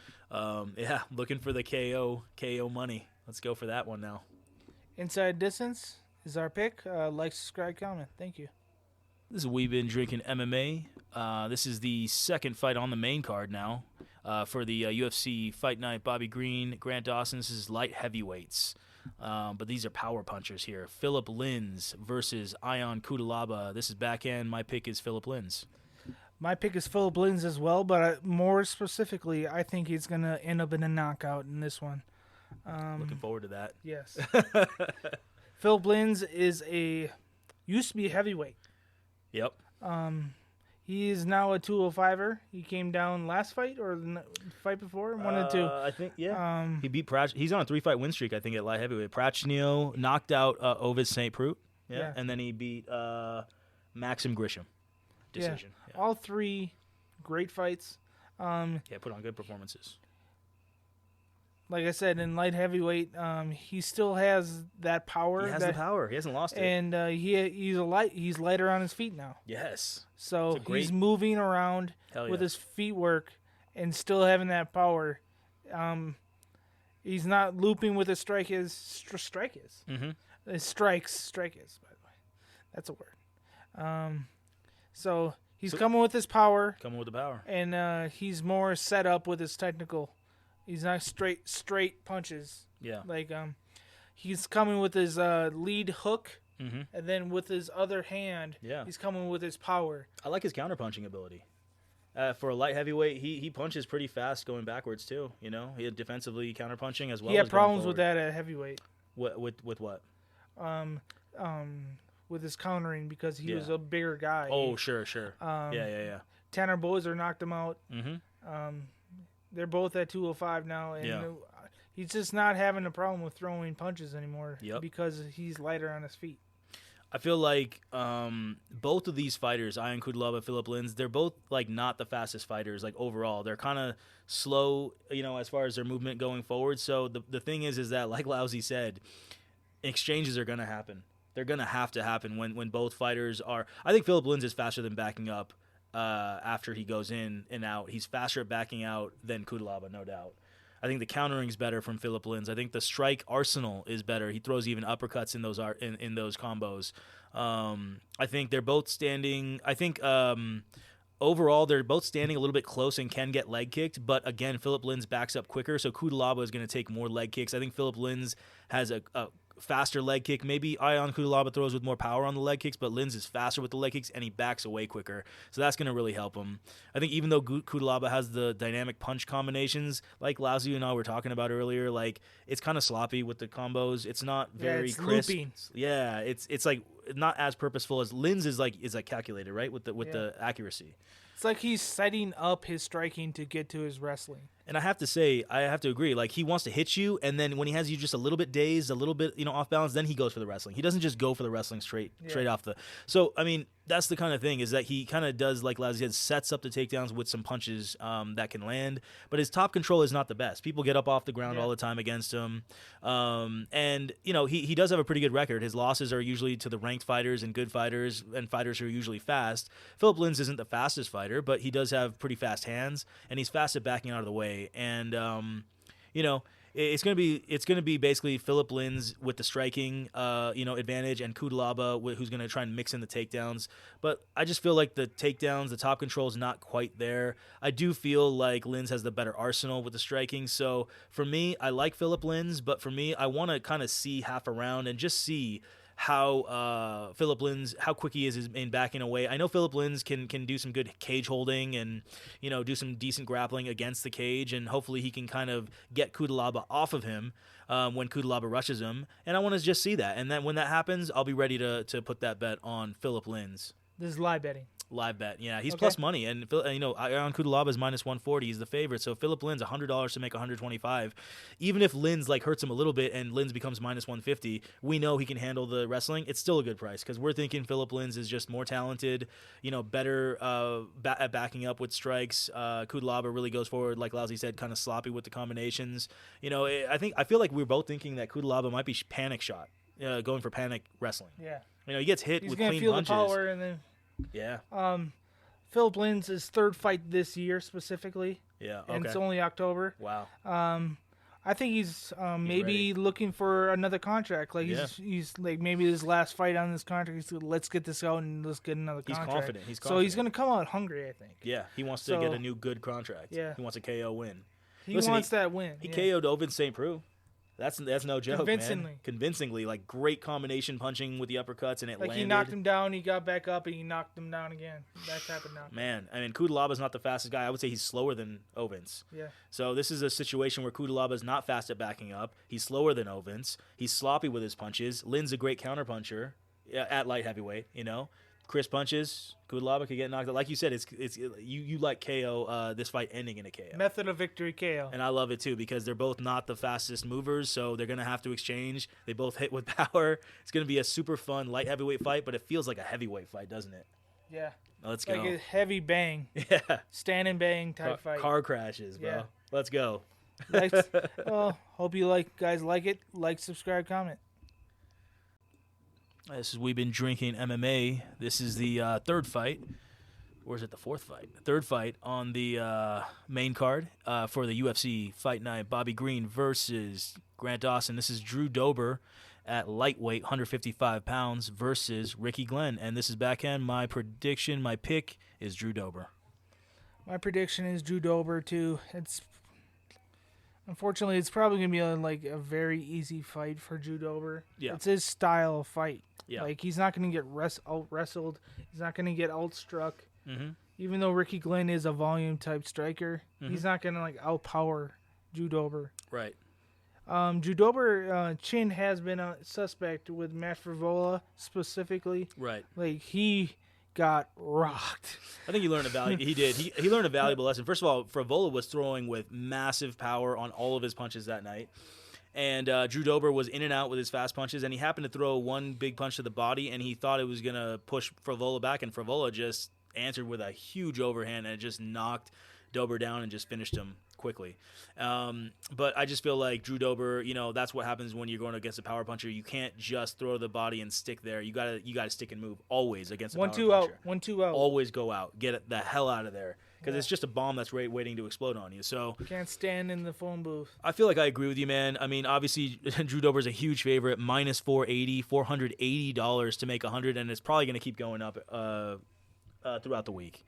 looking for the KO money. Let's go for that one now. Inside distance is our pick. Like, subscribe, comment. Thank you. This is We've Been Drinking MMA. This is the second fight on the main card now for the UFC Fight Night. Bobby Green, Grant Dawson. This is light heavyweights. But these are power punchers here. Philipe Lins versus Ion Cutelaba. This is backhand. My pick is Philipe Lins. My pick is Philipe Lins as well, but more specifically, I think he's going to end up in a knockout in this one. Looking forward to that. Yes. Philipe Lins used to be a heavyweight. Yep. He is now a 205er. He came down last fight or the fight before? 1 and 2. I think, yeah. He beat Pratch. He's on a 3-fight win streak, I think, at light heavyweight. Prachnio knocked out Ovis St. Preux. Yeah. And then he beat Maxim Grisham. Decision. Yeah. All 3 great fights. Put on good performances. Like I said, in light heavyweight, he still has that power. He has the power. He hasn't lost it. And he's lighter on his feet now. Yes. So he's moving around with his feet work and still having that power. He's not looping with his strike is. Mm-hmm. His strike is, by the way. That's a word. So he's coming with his power. Coming with the power. And he's more set up with his technical. He's not straight punches. Yeah. Like he's coming with his lead hook, and then with his other hand, he's coming with his power. I like his counterpunching ability. For a light heavyweight, he punches pretty fast going backwards too. He had defensively counterpunching as well. He had problems with that at heavyweight. With what? With his countering because he was a bigger guy. Oh, sure. Yeah. Tanner Bozer knocked him out. Mm-hmm. They're both at 205 now, and he's just not having a problem with throwing punches anymore because he's lighter on his feet. I feel like both of these fighters, Ion Cutelaba, Philipe Lins, they're both like not the fastest fighters. Like overall, they're kind of slow, as far as their movement going forward. So the thing is that, like Lousy said, exchanges are gonna happen. They're gonna have to happen when both fighters are. I think Philipe Lins is faster than backing up after he goes in and out. He's faster at backing out than Cutelaba, no doubt. I think the countering's better from Philipe Lins. I think the strike arsenal is better. He throws even uppercuts in those in those combos. I think they're both standing. I think overall they're both standing a little bit close and can get leg kicked. But again, Philipe Lins backs up quicker, so Cutelaba is going to take more leg kicks. I think Philipe Lins has a faster leg kick. Maybe Ion Cutelaba throws with more power on the leg kicks, but Lins is faster with the leg kicks and he backs away quicker. So that's going to really help him. I think even though Cutelaba has the dynamic punch combinations, like Lousy and I were talking about earlier, like it's kind of sloppy with the combos. It's not very crisp. Looping. Yeah, it's like not as purposeful as Lins is like calculated, right? With the accuracy. It's like he's setting up his striking to get to his wrestling. And I have to agree. Like, he wants to hit you, and then when he has you just a little bit dazed, a little bit, off balance, then he goes for the wrestling. He doesn't just go for the wrestling straight off the. So, I mean, that's the kind of thing, is that he kind of does, like Lousy said, sets up the takedowns with some punches that can land. But his top control is not the best. People get up off the ground all the time against him. And, he does have a pretty good record. His losses are usually to the ranked fighters and good fighters and fighters who are usually fast. Philipe Lins isn't the fastest fighter, but he does have pretty fast hands, and he's fast at backing out of the way. And it's gonna be basically Philipe Lins with the striking advantage, and Cutelaba who's gonna try and mix in the takedowns. But I just feel like the takedowns, the top control is not quite there. I do feel like Lins has the better arsenal with the striking. So for me, I like Philipe Lins, but for me, I want to kind of see half a round and just see how Philipe Lins, how quick he is in backing away. I know Philipe Lins can do some good cage holding and do some decent grappling against the cage, and hopefully he can kind of get Cutelaba off of him when Cutelaba rushes him. And I want to just see that. And then when that happens, I'll be ready to put that bet on Philipe Lins. This is live betting. Live bet, yeah. He's plus money, and Ion Cutelaba is minus 140. He's the favorite, so Philipe Lins $100 to make 125. Even if Lins hurts him a little bit and Lins becomes minus 150, we know he can handle the wrestling. It's still a good price because we're thinking Philipe Lins is just more talented, better at backing up with strikes. Cutelaba really goes forward, like Lousy said, kind of sloppy with the combinations. I feel like we're both thinking that Cutelaba might be panic shot, going for panic wrestling. Yeah, he gets hit with clean punches. He's gonna feel the power and then. Yeah. Philipe Lins' third fight this year specifically. Yeah. Okay. And it's only October. Wow. I think he's maybe looking for another contract. Like he's like maybe his last fight on this contract. He's like, let's get this out and let's get another contract. He's confident. So he's gonna come out hungry, I think. Yeah. He wants to get a new good contract. Yeah. He wants a KO win. He wants that win. He KO'd Ovince St. Preux. That's no joke, Convincingly. man. Convincingly, like great combination punching with the uppercuts, and it landed. He knocked him down, he got back up, and he knocked him down again. That's happened now. Man, I mean, Cutelaba's not the fastest guy. I would say he's slower than Ovince. Yeah. So this is a situation where Cutelaba is not fast at backing up. He's slower than Ovince. He's sloppy with his punches. Lin's a great counterpuncher at light heavyweight. Crisp punches. Cutelaba could get knocked out. Like you said, it's you like KO. This fight ending in a KO. Method of victory KO. And I love it too because they're both not the fastest movers, so they're gonna have to exchange. They both hit with power. It's gonna be a super fun light heavyweight fight, but it feels like a heavyweight fight, doesn't it? Yeah. Let's go. Like a heavy bang. Yeah. Stand and bang type fight. Car crashes, bro. Yeah. Let's go. Hope you guys like it. Like, subscribe, comment. We've been drinking MMA. This is the third fight. Or is it the fourth fight? Third fight on the main card for the UFC Fight Night. Bobby Green versus Grant Dawson. This is Drew Dober at lightweight, 155 pounds, versus Ricky Glenn. And this is backhand. My pick is Drew Dober. My prediction is Drew Dober, too. Unfortunately, it's probably going to be a very easy fight for Drew Dober. Yeah. It's his style of fight. Yeah. He's not going to get out-wrestled. He's not going to get out-struck. Mm-hmm. Even though Ricky Glenn is a volume-type striker, he's not going to, outpower Drew Dober. Right. Drew Dober, chin has been a suspect with Matt Frivola specifically. Right. He got rocked. I think he learned he did. He learned a valuable lesson. First of all, Frivola was throwing with massive power on all of his punches that night. And Drew Dober was in and out with his fast punches, and he happened to throw one big punch to the body, and he thought it was going to push Frevola back, and Frevola just answered with a huge overhand, and it just knocked Dober down and just finished him quickly. But I just feel like Drew Dober, that's what happens when you're going against a power puncher. You can't just throw the body and stick there. You gotta stick and move always against a power puncher. 1-2 out. Always go out. Get the hell out of there. Because it's just a bomb that's waiting to explode on you. So can't stand in the phone booth. I feel like I agree with you, man. I mean, obviously, Drew Dober's a huge favorite. Minus $480 to make 100, and it's probably going to keep going up throughout the week.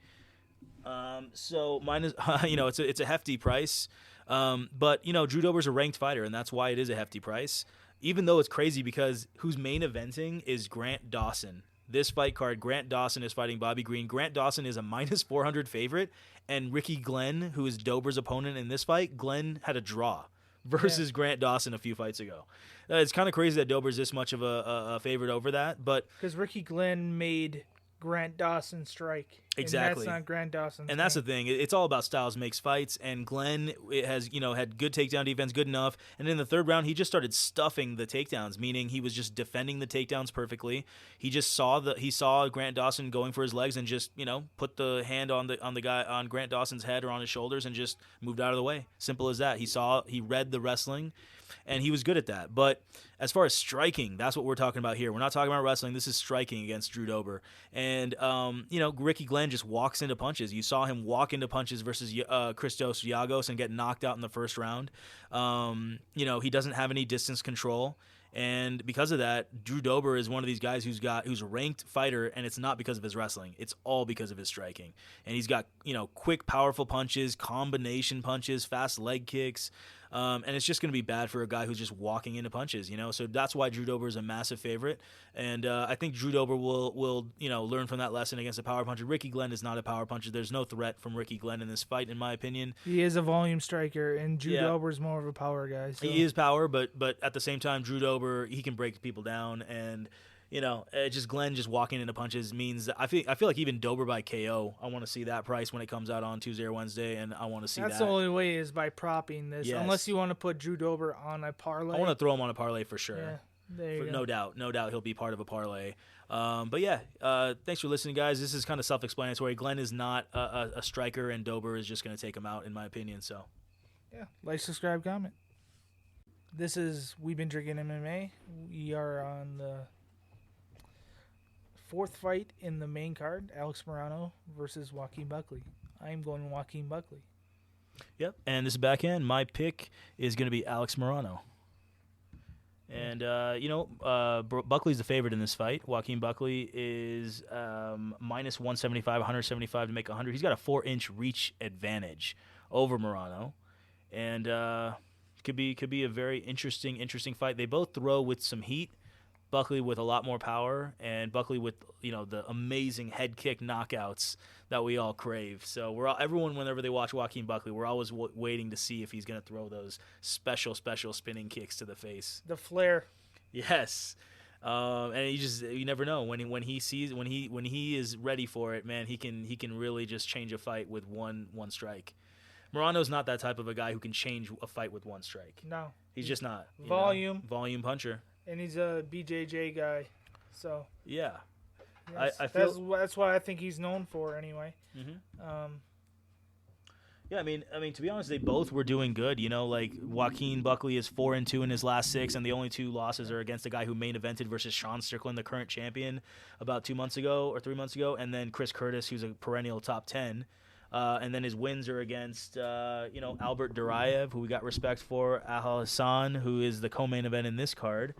So minus, it's a hefty price. But Drew Dober's a ranked fighter, and that's why it is a hefty price. Even though it's crazy because who's main eventing is Grant Dawson. This fight card, Grant Dawson is fighting Bobby Green. Grant Dawson is a minus 400 favorite, and Ricky Glenn, who is Dober's opponent in this fight, Glenn had a draw versus Grant Dawson a few fights ago. It's kind of crazy that Dober's this much of a favorite over that, but because Ricky Glenn made Grant Dawson strike. Exactly. And that's not Grant Dawson. And that's the thing. It's all about styles makes fights, and Glenn has, had good takedown defense, good enough. And in the third round, he just started stuffing the takedowns, meaning he was just defending the takedowns perfectly. He just saw Grant Dawson going for his legs and just, put the hand on the guy on Grant Dawson's head or on his shoulders and just moved out of the way. Simple as that. He read the wrestling, and he was good at that. But as far as striking, that's what we're talking about here. We're not talking about wrestling. This is striking against Drew Dober. And, Ricky Glenn just walks into punches. You saw him walk into punches versus Christos Giagos and get knocked out in the first round. He doesn't have any distance control. And because of that, Drew Dober is one of these guys who's a ranked fighter, and it's not because of his wrestling. It's all because of his striking. And he's got, quick, powerful punches, combination punches, fast leg kicks. And it's just going to be bad for a guy who's just walking into punches, So that's why Drew Dober is a massive favorite. And I think Drew Dober will learn from that lesson against a power puncher. Ricky Glenn is not a power puncher. There's no threat from Ricky Glenn in this fight, in my opinion. He is a volume striker, and Drew Dober is more of a power guy. So. He is power, but at the same time, Drew Dober, he can break people down. And just Glenn just walking into punches means that I feel like even Dober by KO, I want to see that price when it comes out on Tuesday or Wednesday, and I want to see that. That's the only way is by propping this, unless you want to put Drew Dober on a parlay. I want to throw him on a parlay for sure. Yeah, there you go. No doubt he'll be part of a parlay. Thanks for listening, guys. This is kind of self-explanatory. Glenn is not a striker, and Dober is just going to take him out, in my opinion. So, yeah, like, subscribe, comment. This is We've Been Drinking MMA. We are on the fourth fight in the main card, Alex Morono versus Joaquin Buckley. I'm going Joaquin Buckley. Yep, and this is back end. My pick is going to be Alex Morono. And, Buckley's the favorite in this fight. Joaquin Buckley is minus 175, 175 to make 100. He's got a 4-inch reach advantage over Morono. And could be a very interesting fight. They both throw with some heat. Buckley with a lot more power, and Buckley with the amazing head kick knockouts that we all crave. So everyone, whenever they watch Joaquin Buckley, we're always waiting to see if he's going to throw those special spinning kicks to the face. The flare. Yes, and you never know when he is ready for it, man. He can really just change a fight with one strike. Morono's not that type of a guy who can change a fight with one strike. No, he's just not. Volume puncher. And he's a BJJ guy, so yeah. Yes, I feel that's what I think he's known for anyway. Mm-hmm. Yeah, I mean, to be honest, they both were doing good. Like Joaquin Buckley is 4-2 in his last 6, and the only 2 losses are against the guy who main evented versus Sean Strickland, the current champion, about 2 months ago or 3 months ago, and then Chris Curtis, who's a perennial top 10. And then his wins are against, Albert Duraev, who we got respect for, Alhassan, who is the co-main event in this card.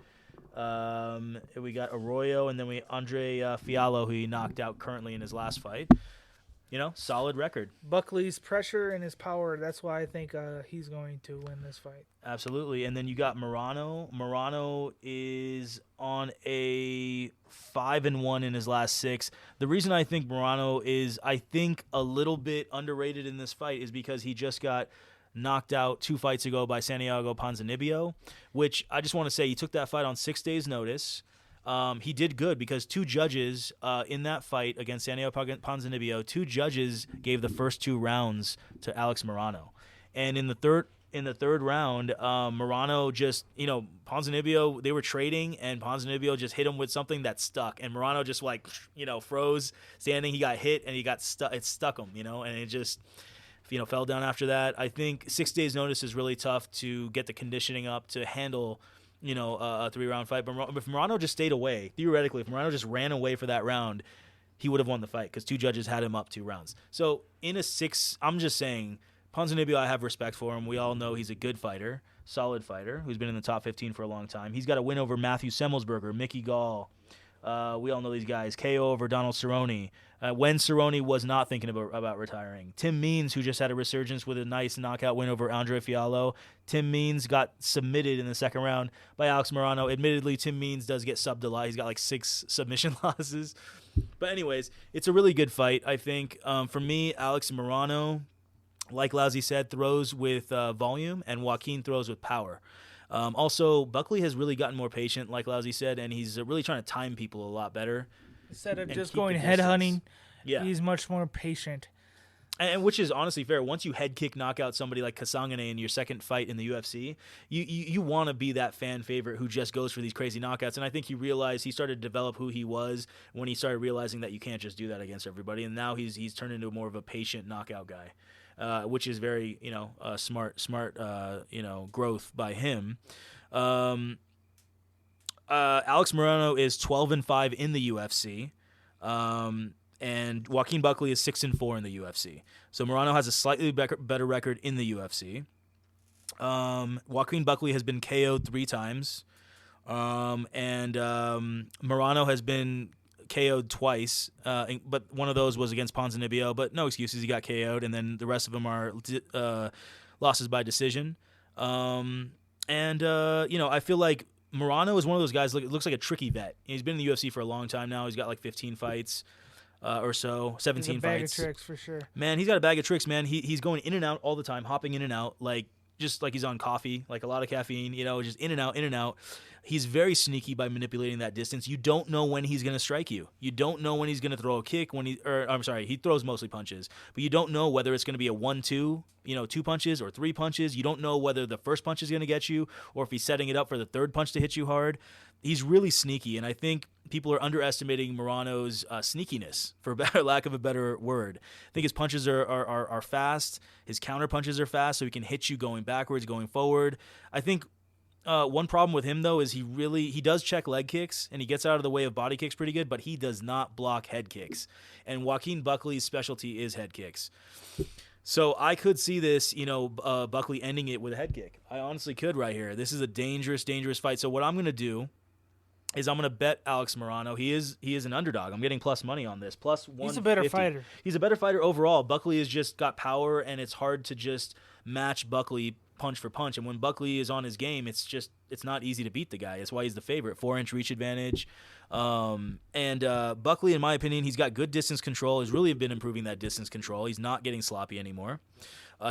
We got Arroyo, and then Andre Fiallo, who he knocked out currently in his last fight. Solid record. Buckley's pressure and his power, that's why I think he's going to win this fight. Absolutely. And then you got Morono. Morono is on a 5-1 in his last 6. The reason I think Morono is, a little bit underrated in this fight is because he just got knocked out 2 fights ago by Santiago Ponzinibbio, which I just want to say he took that fight on 6 days' notice. He did good because 2 judges in that fight against Santiago Ponzinibbio, 2 judges gave the first 2 rounds to Alex Morono. And in the third in the third round, Morono just, Ponzinibbio, they were trading, and Ponzinibbio just hit him with something that stuck. And Morono just, froze standing. He got hit, and he got stuck. It stuck him, and it just, fell down after that. I think 6 days' notice is really tough to get the conditioning up to handle, a 3-round fight. But if Morono just stayed away, theoretically, if Morono just ran away for that round, he would have won the fight because 2 judges had him up 2 rounds. So in a 6, I'm just saying, Ponzinibbio, I have respect for him. We all know he's a good fighter, solid fighter, who's been in the top 15 for a long time. He's got a win over Matthew Semmelsberger, Mickey Gall. We all know these guys. KO over Donald Cerrone. When Cerrone was not thinking about retiring. Tim Means, who just had a resurgence with a nice knockout win over Andre Fiallo. Tim Means got submitted in the second round by Alex Morono. Admittedly, Tim Means does get subbed a lot. He's got 6 submission losses. But anyways, it's a really good fight, I think. For me, Alex Morono, like Lousy said, throws with volume, and Joaquin throws with power. Also, Buckley has really gotten more patient, like Lousy said, and he's really trying to time people a lot better. Instead of just going head hunting, he's much more patient. And which is honestly fair. Once you head kick knock out somebody like Kasangane in your second fight in the UFC, you want to be that fan favorite who just goes for these crazy knockouts. And I think he started to develop who he was when he started realizing that you can't just do that against everybody. And now he's turned into more of a patient knockout guy. Which is very, smart, growth by him. Alex Morono is 12-5 in the UFC, and Joaquin Buckley is 6-4 in the UFC. So Morono has a slightly better record in the UFC. Joaquin Buckley has been KO'd 3 times, and Morono has been KO'd twice, but one of those was against Ponzinibbio, but no excuses, he got KO'd, and then the rest of them are losses by decision. I feel like Morono is one of those guys, looks like a tricky vet. He's been in the UFC for a long time now. He's got 15 fights or so, 17 He's a bag fights. of tricks for sure. Man, he's got a bag of tricks, man. He's going in and out all the time, hopping in and out, just like he's on coffee, a lot of caffeine, just in and out, in and out. He's very sneaky by manipulating that distance. You don't know when he's going to strike you. You don't know when he's going to throw a kick. He throws mostly punches, but you don't know whether it's going to be a 1-2, 2 punches or 3 punches. You don't know whether the first punch is going to get you or if he's setting it up for the third punch to hit you hard. He's really sneaky, and I think people are underestimating Morono's sneakiness, for lack of a better word. I think his punches are fast. His counter punches are fast, so he can hit you going backwards, going forward. I think one problem with him, though, is he does check leg kicks, and he gets out of the way of body kicks pretty good, but he does not block head kicks. And Joaquin Buckley's specialty is head kicks. So I could see this, Buckley ending it with a head kick. I honestly could right here. This is a dangerous, dangerous fight. So what I'm going to do is I'm going to bet Alex Morono. He is an underdog. I'm getting plus money on this. Plus 150. He's a better fighter. He's a better fighter overall. Buckley has just got power, and it's hard to just match Buckley punch for punch. And when Buckley is on his game, it's not easy to beat the guy. That's why he's the favorite. 4-inch reach advantage. Buckley, in my opinion, he's got good distance control. He's really been improving that distance control. He's not getting sloppy anymore.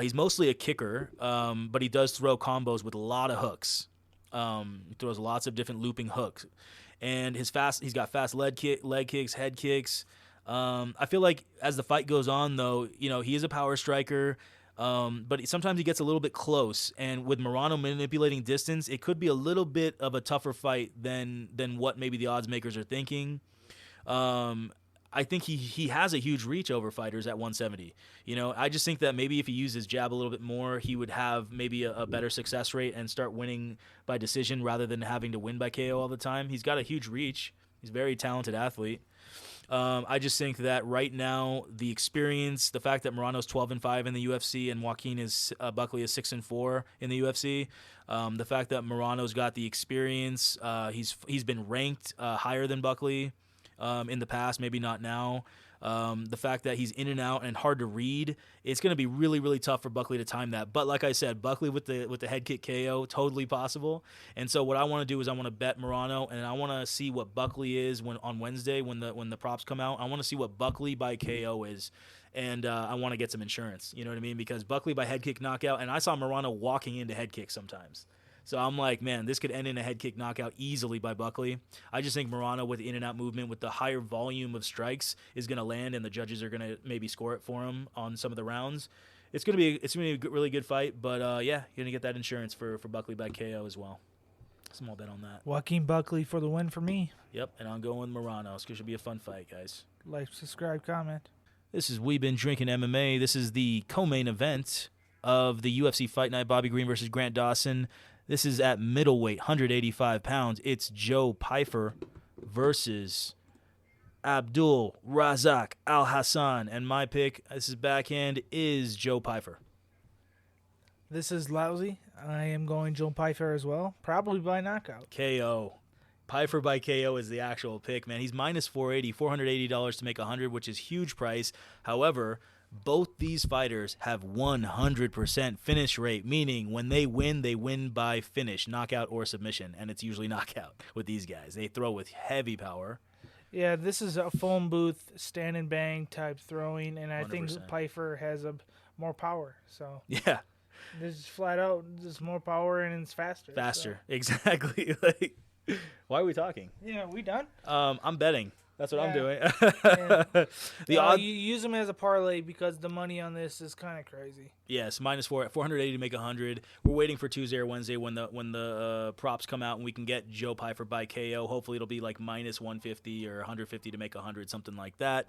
He's mostly a kicker, but he does throw combos with a lot of hooks. He throws lots of different looping hooks. And he's got fast leg kicks, head kicks. I feel like as the fight goes on, though, he is a power striker. But sometimes he gets a little bit close, and with Morono manipulating distance, it could be a little bit of a tougher fight than what maybe the odds makers are thinking. I think he has a huge reach over fighters at 170. I just think that maybe if he used his jab a little bit more, he would have maybe a better success rate and start winning by decision rather than having to win by KO all the time. He's got a huge reach. He's a very talented athlete. I just think that right now, the experience, the fact that Morono's 12-5 in the UFC and Buckley is 6-4 in the UFC, the fact that Morono's got the experience, he's been ranked higher than Buckley in the past, maybe not now. The fact that he's in and out and hard to read, it's going to be really, really tough for Buckley to time that. But like I said, Buckley with the head kick KO, totally possible. And so what I want to do is I want to bet Morono, and I want to see what Buckley is on Wednesday when the props come out. I want to see what Buckley by KO is, and I want to get some insurance. You know what I mean? Because Buckley by head kick knockout, and I saw Morono walking into head kicks sometimes. So I'm like, man, this could end in a head kick knockout easily by Buckley. I just think Morono with the in-and-out movement, with the higher volume of strikes, is going to land, and the judges are going to maybe score it for him on some of the rounds. it's gonna be a really good fight. But yeah, you're gonna get that insurance for Buckley by KO as well. Small bet on that. Joaquin Buckley for the win for me. Yep, and I'm going with Morono. It's gonna be a fun fight, guys. Like, subscribe, comment. This is We've Been Drinking MMA. This is the co-main event of the UFC Fight Night. Bobby Green versus Grant Dawson. This is at middleweight, 185 pounds. It's Joe Pyfer versus Abdul, Razak, Alhassan. And my pick, this is backhand, is Joe Pyfer. This is lousy. I am going Joe Pyfer as well, probably by knockout. KO. Pyfer by KO is the actual pick, man. He's minus 480, $480 to make 100, which is huge price. However, both these fighters have 100% finish rate, meaning when they win by finish, knockout or submission, and it's usually knockout with these guys. They throw with heavy power. Yeah, this is a phone booth, stand and bang type throwing, and I 100%. think Pyfer has more power. So Yeah. this is flat out, there's more power and it's faster. Faster, exactly. Like, why are we talking? Yeah, we done? I'm betting. That's what I'm doing. Yeah. The odd, you use them as a parlay because the money on this is kind of crazy. yes, minus 480 to make 100. We're waiting for Tuesday or Wednesday when the props come out and we can get Joe Pyfer by KO. Hopefully it'll be like minus 150 or 150 to make 100, something like that.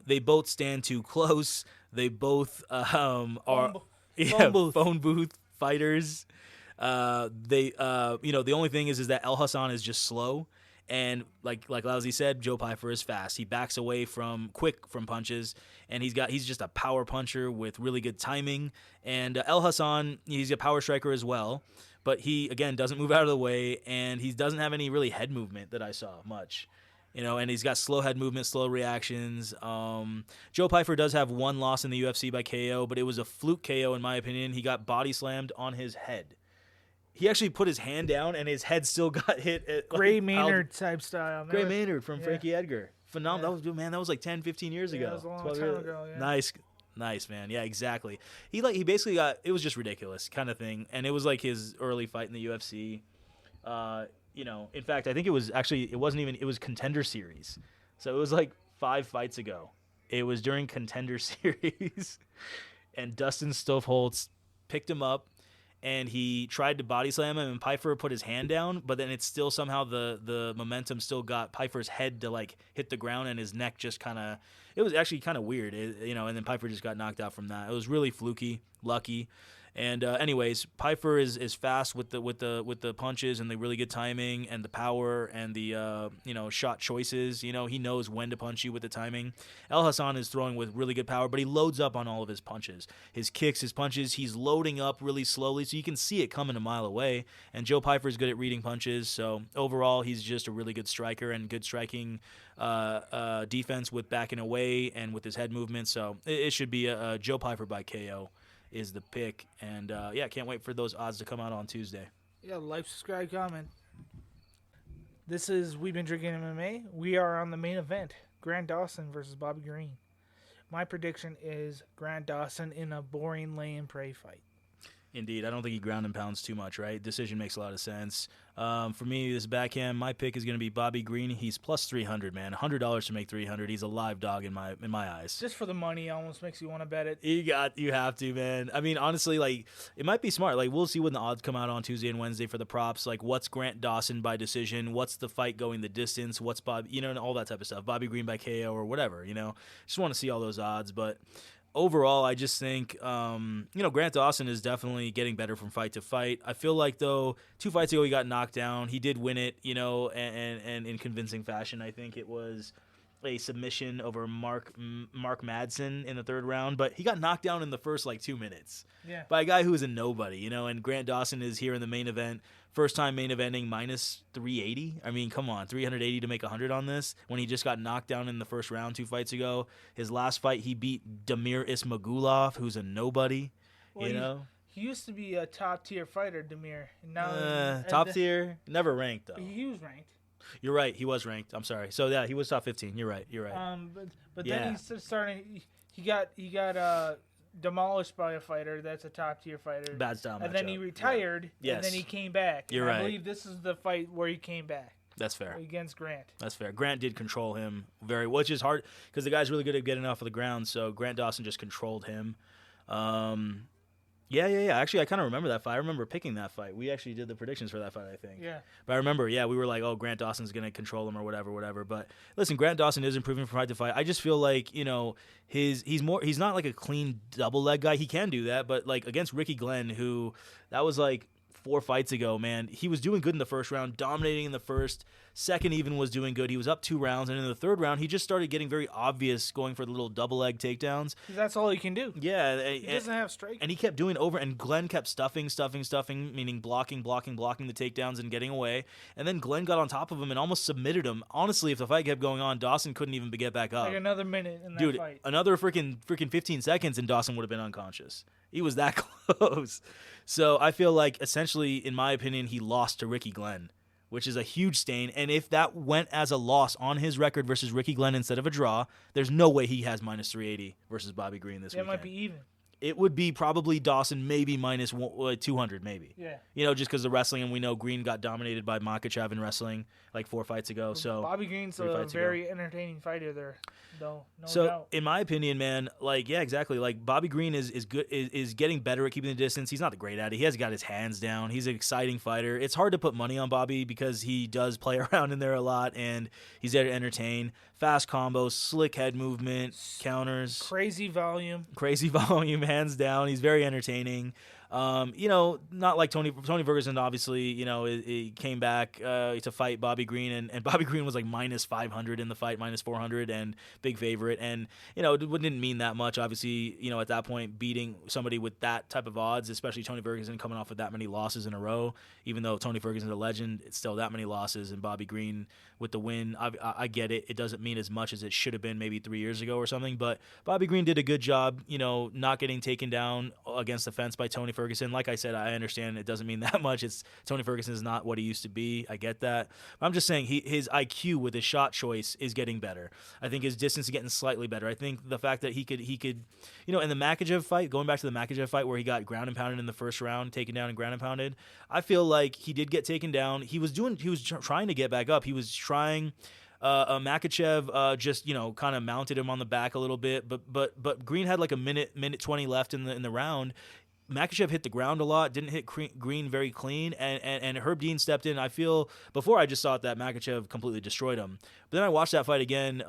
They both stand too close. They both are phone booth fighters. The only thing is that Alhassan is just slow. And like Lousy said, Joe Pyfer is fast. He backs away quick from punches, and he's just a power puncher with really good timing. And Alhassan, he's a power striker as well, but he again doesn't move out of the way, and he doesn't have any really head movement that I saw much. And he's got slow head movement, slow reactions. Joe Pyfer does have one loss in the UFC by KO, but it was a fluke KO in my opinion. He got body slammed on his head. He actually put his hand down, and his head still got hit. Gray Maynard type style. Gray Maynard from Frankie Edgar. Phenomenal. Yeah. That was like 10, 15 years ago. That was a long time ago. Yeah. Nice, man. Yeah, exactly. He basically got, it was just ridiculous kind of thing, and it was like his early fight in the UFC. In fact, I think it was Contender Series. So it was like 5 fights ago. It was during Contender Series, and Dustin Stofholtz picked him up, and he tried to body slam him, and Pyfer put his hand down, but then it's still somehow the momentum still got Pyfer's head to like hit the ground, and his neck just kind of, it was actually kind of weird, and then Pyfer just got knocked out from that. It was really fluky, lucky. And anyways, Pyfer is fast with the punches and the really good timing and the power and the shot choices. He knows when to punch you with the timing. Alhassan is throwing with really good power, but he loads up on all of his punches, his kicks, his punches. He's loading up really slowly, so you can see it coming a mile away. And Joe Pyfer is good at reading punches. So overall, he's just a really good striker and good striking defense with backing away and with his head movement. So it should be a Joe Pyfer by KO. Is the pick, and can't wait for those odds to come out on Tuesday. Yeah, like, subscribe, comment. This is We've Been Drinking MMA. We are on the main event, Grant Dawson versus Bobby Green. My prediction is Grant Dawson in a boring lay and pray fight. Indeed, I don't think he ground and pounds too much, right? Decision makes a lot of sense. For me, this backhand, my pick is going to be Bobby Green. He's plus 300, man. $100 to make 300. He's a live dog in my eyes. Just for the money, almost makes you want to bet it. You have to, man. I mean, honestly, like, it might be smart. Like, we'll see when the odds come out on Tuesday and Wednesday for the props. Like, what's Grant Dawson by decision? What's the fight going the distance? What's Bobby, and all that type of stuff. Bobby Green by KO or whatever, Just want to see all those odds, but overall, I just think, Grant Dawson is definitely getting better from fight to fight. I feel like, though, 2 fights ago he got knocked down. He did win it, and in convincing fashion. I think it was a submission over Mark Madsen in the 3rd round, but he got knocked down in the first, 2 minutes by a guy who is a nobody, and Grant Dawson is here in the main event. First time main eventing minus 380. I mean, come on, 380 to make 100 on this when he just got knocked down in the first round 2 fights ago. His last fight, he beat Damir Ismagulov, who's a nobody. Well, he used to be a top tier fighter, Damir. Now top tier, never ranked though. He was ranked. You're right. He was ranked. I'm sorry. So yeah, he was top 15. You're right. But then he's starting. He got demolished by a fighter that's a top tier fighter. Bad style matchup. And then he retired. Yeah. And then he came back. You're right. I believe this is the fight where he came back. That's fair. Against Grant. That's fair. Grant did control him which is hard because the guy's really good at getting off of the ground. So Grant Dawson just controlled him. Yeah. Actually, I kind of remember that fight. I remember picking that fight. We actually did the predictions for that fight, I think. Yeah. But I remember, we were like, oh, Grant Dawson's going to control him or whatever. But listen, Grant Dawson is improving from fight to fight. I just feel like, he's not like a clean double leg guy. He can do that. But like against Ricky Glenn, who that was like 4 fights ago, man, he was doing good in the first round, dominating in the first. Second even was doing good. He was up 2 rounds, and in the third round, he just started getting very obvious, going for the little double leg takedowns. That's all he can do. Yeah, he doesn't have strike. And he kept doing over, and Glenn kept stuffing, meaning blocking the takedowns and getting away. And then Glenn got on top of him and almost submitted him. Honestly, if the fight kept going on, Dawson couldn't even get back up. Like another minute in that Dude, fight. Another freaking 15 seconds, and Dawson would have been unconscious. He was that close. So I feel like, essentially, in my opinion, he lost to Ricky Glenn, which is a huge stain. And if that went as a loss on his record versus Ricky Glenn instead of a draw, there's no way he has minus 380 versus Bobby Green this weekend. It might be even. It would be probably Dawson, maybe minus 200, maybe. Yeah. Just because the wrestling, and we know Green got dominated by Makhachev in wrestling like 4 fights ago. So Bobby Green's a very entertaining fighter there, though. No doubt. In my opinion, man, exactly. Like Bobby Green is good, is getting better at keeping the distance. He's not great at it. He has got his hands down. He's an exciting fighter. It's hard to put money on Bobby because he does play around in there a lot, and he's there to entertain. Fast combos, slick head movement, counters. Crazy volume, hands down. He's very entertaining. Not like Tony Ferguson, obviously, he came back to fight Bobby Green, and Bobby Green was like minus 500 in the fight, minus 400, and big favorite. And, it didn't mean that much, obviously, at that point, beating somebody with that type of odds, especially Tony Ferguson coming off with that many losses in a row. Even though Tony Ferguson's a legend, it's still that many losses, and Bobby Green with the win, I get it. It doesn't mean as much as it should have been maybe 3 years ago or something, but Bobby Green did a good job, not getting taken down against the fence by Tony Ferguson. Like I said, I understand it doesn't mean that much. Tony Ferguson is not what he used to be. I get that. But I'm just saying his IQ with his shot choice is getting better. I think his distance is getting slightly better. I think the fact that he could, in the Makhachev fight, going back to the Makhachev fight where he got ground and pounded in the first round, taken down and ground and pounded, I feel like he did get taken down. He was trying to get back up. He was trying. Makhachev just kind of mounted him on the back a little bit, but Green had like a minute 20 left in the round. Makhachev hit the ground a lot, didn't hit Green very clean, and Herb Dean stepped in. I feel before I just thought that Makhachev completely destroyed him, but then I watched that fight again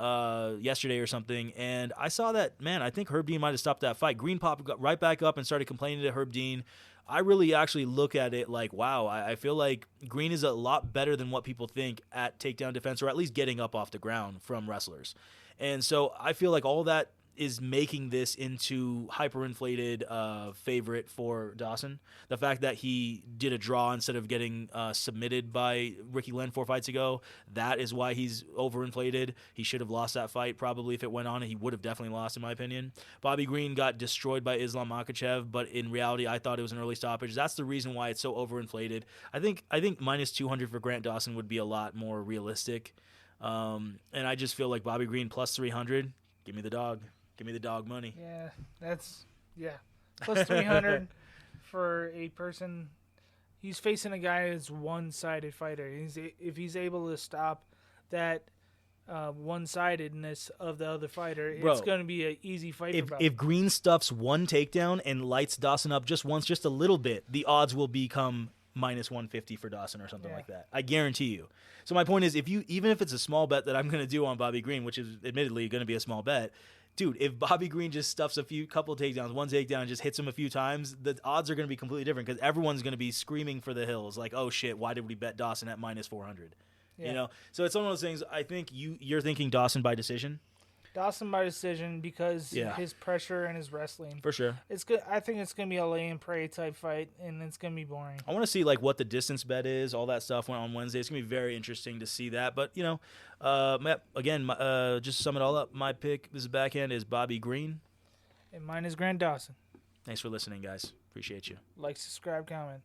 yesterday or something, and I saw that, man, I think Herb Dean might have stopped that fight. Green got right back up and started complaining to Herb Dean. I really actually look at it like, wow, I feel like Green is a lot better than what people think at takedown defense, or at least getting up off the ground from wrestlers. And so I feel like all that is making this into hyperinflated favorite for Dawson. The fact that he did a draw instead of getting submitted by Ricky Glenn 4 fights ago, that is why he's overinflated. He should have lost that fight probably if it went on. He would have definitely lost, in my opinion. Bobby Green got destroyed by Islam Makhachev, but in reality, I thought it was an early stoppage. That's the reason why it's so overinflated. I think minus 200 for Grant Dawson would be a lot more realistic. And I just feel like Bobby Green plus 300, give me the dog. Give me the dog money. Yeah, plus 300 for a person. He's facing a guy that's one-sided fighter. If he's able to stop that one-sidedness of the other fighter, it's going to be an easy fight. If Green stuffs one takedown and lights Dawson up just once, just a little bit, the odds will become minus 150 for Dawson or something like that. I guarantee you. So my point is, even if it's a small bet that I'm going to do on Bobby Green, which is admittedly going to be a small bet, dude, if Bobby Green just stuffs couple takedowns, one takedown, and just hits him a few times, the odds are going to be completely different because everyone's going to be screaming for the hills like, oh shit, why did we bet Dawson at minus 400? Yeah. So it's one of those things. I think you're thinking Dawson by decision. Dawson by decision because his pressure and his wrestling. For sure. It's good. I think it's going to be a lay and pray type fight, and it's going to be boring. I want to see what the distance bet is, all that stuff on Wednesday. It's going to be very interesting to see that. But, again, just to sum it all up, my pick, this backhand, is Bobby Green. And mine is Grant Dawson. Thanks for listening, guys. Appreciate you. Like, subscribe, comment.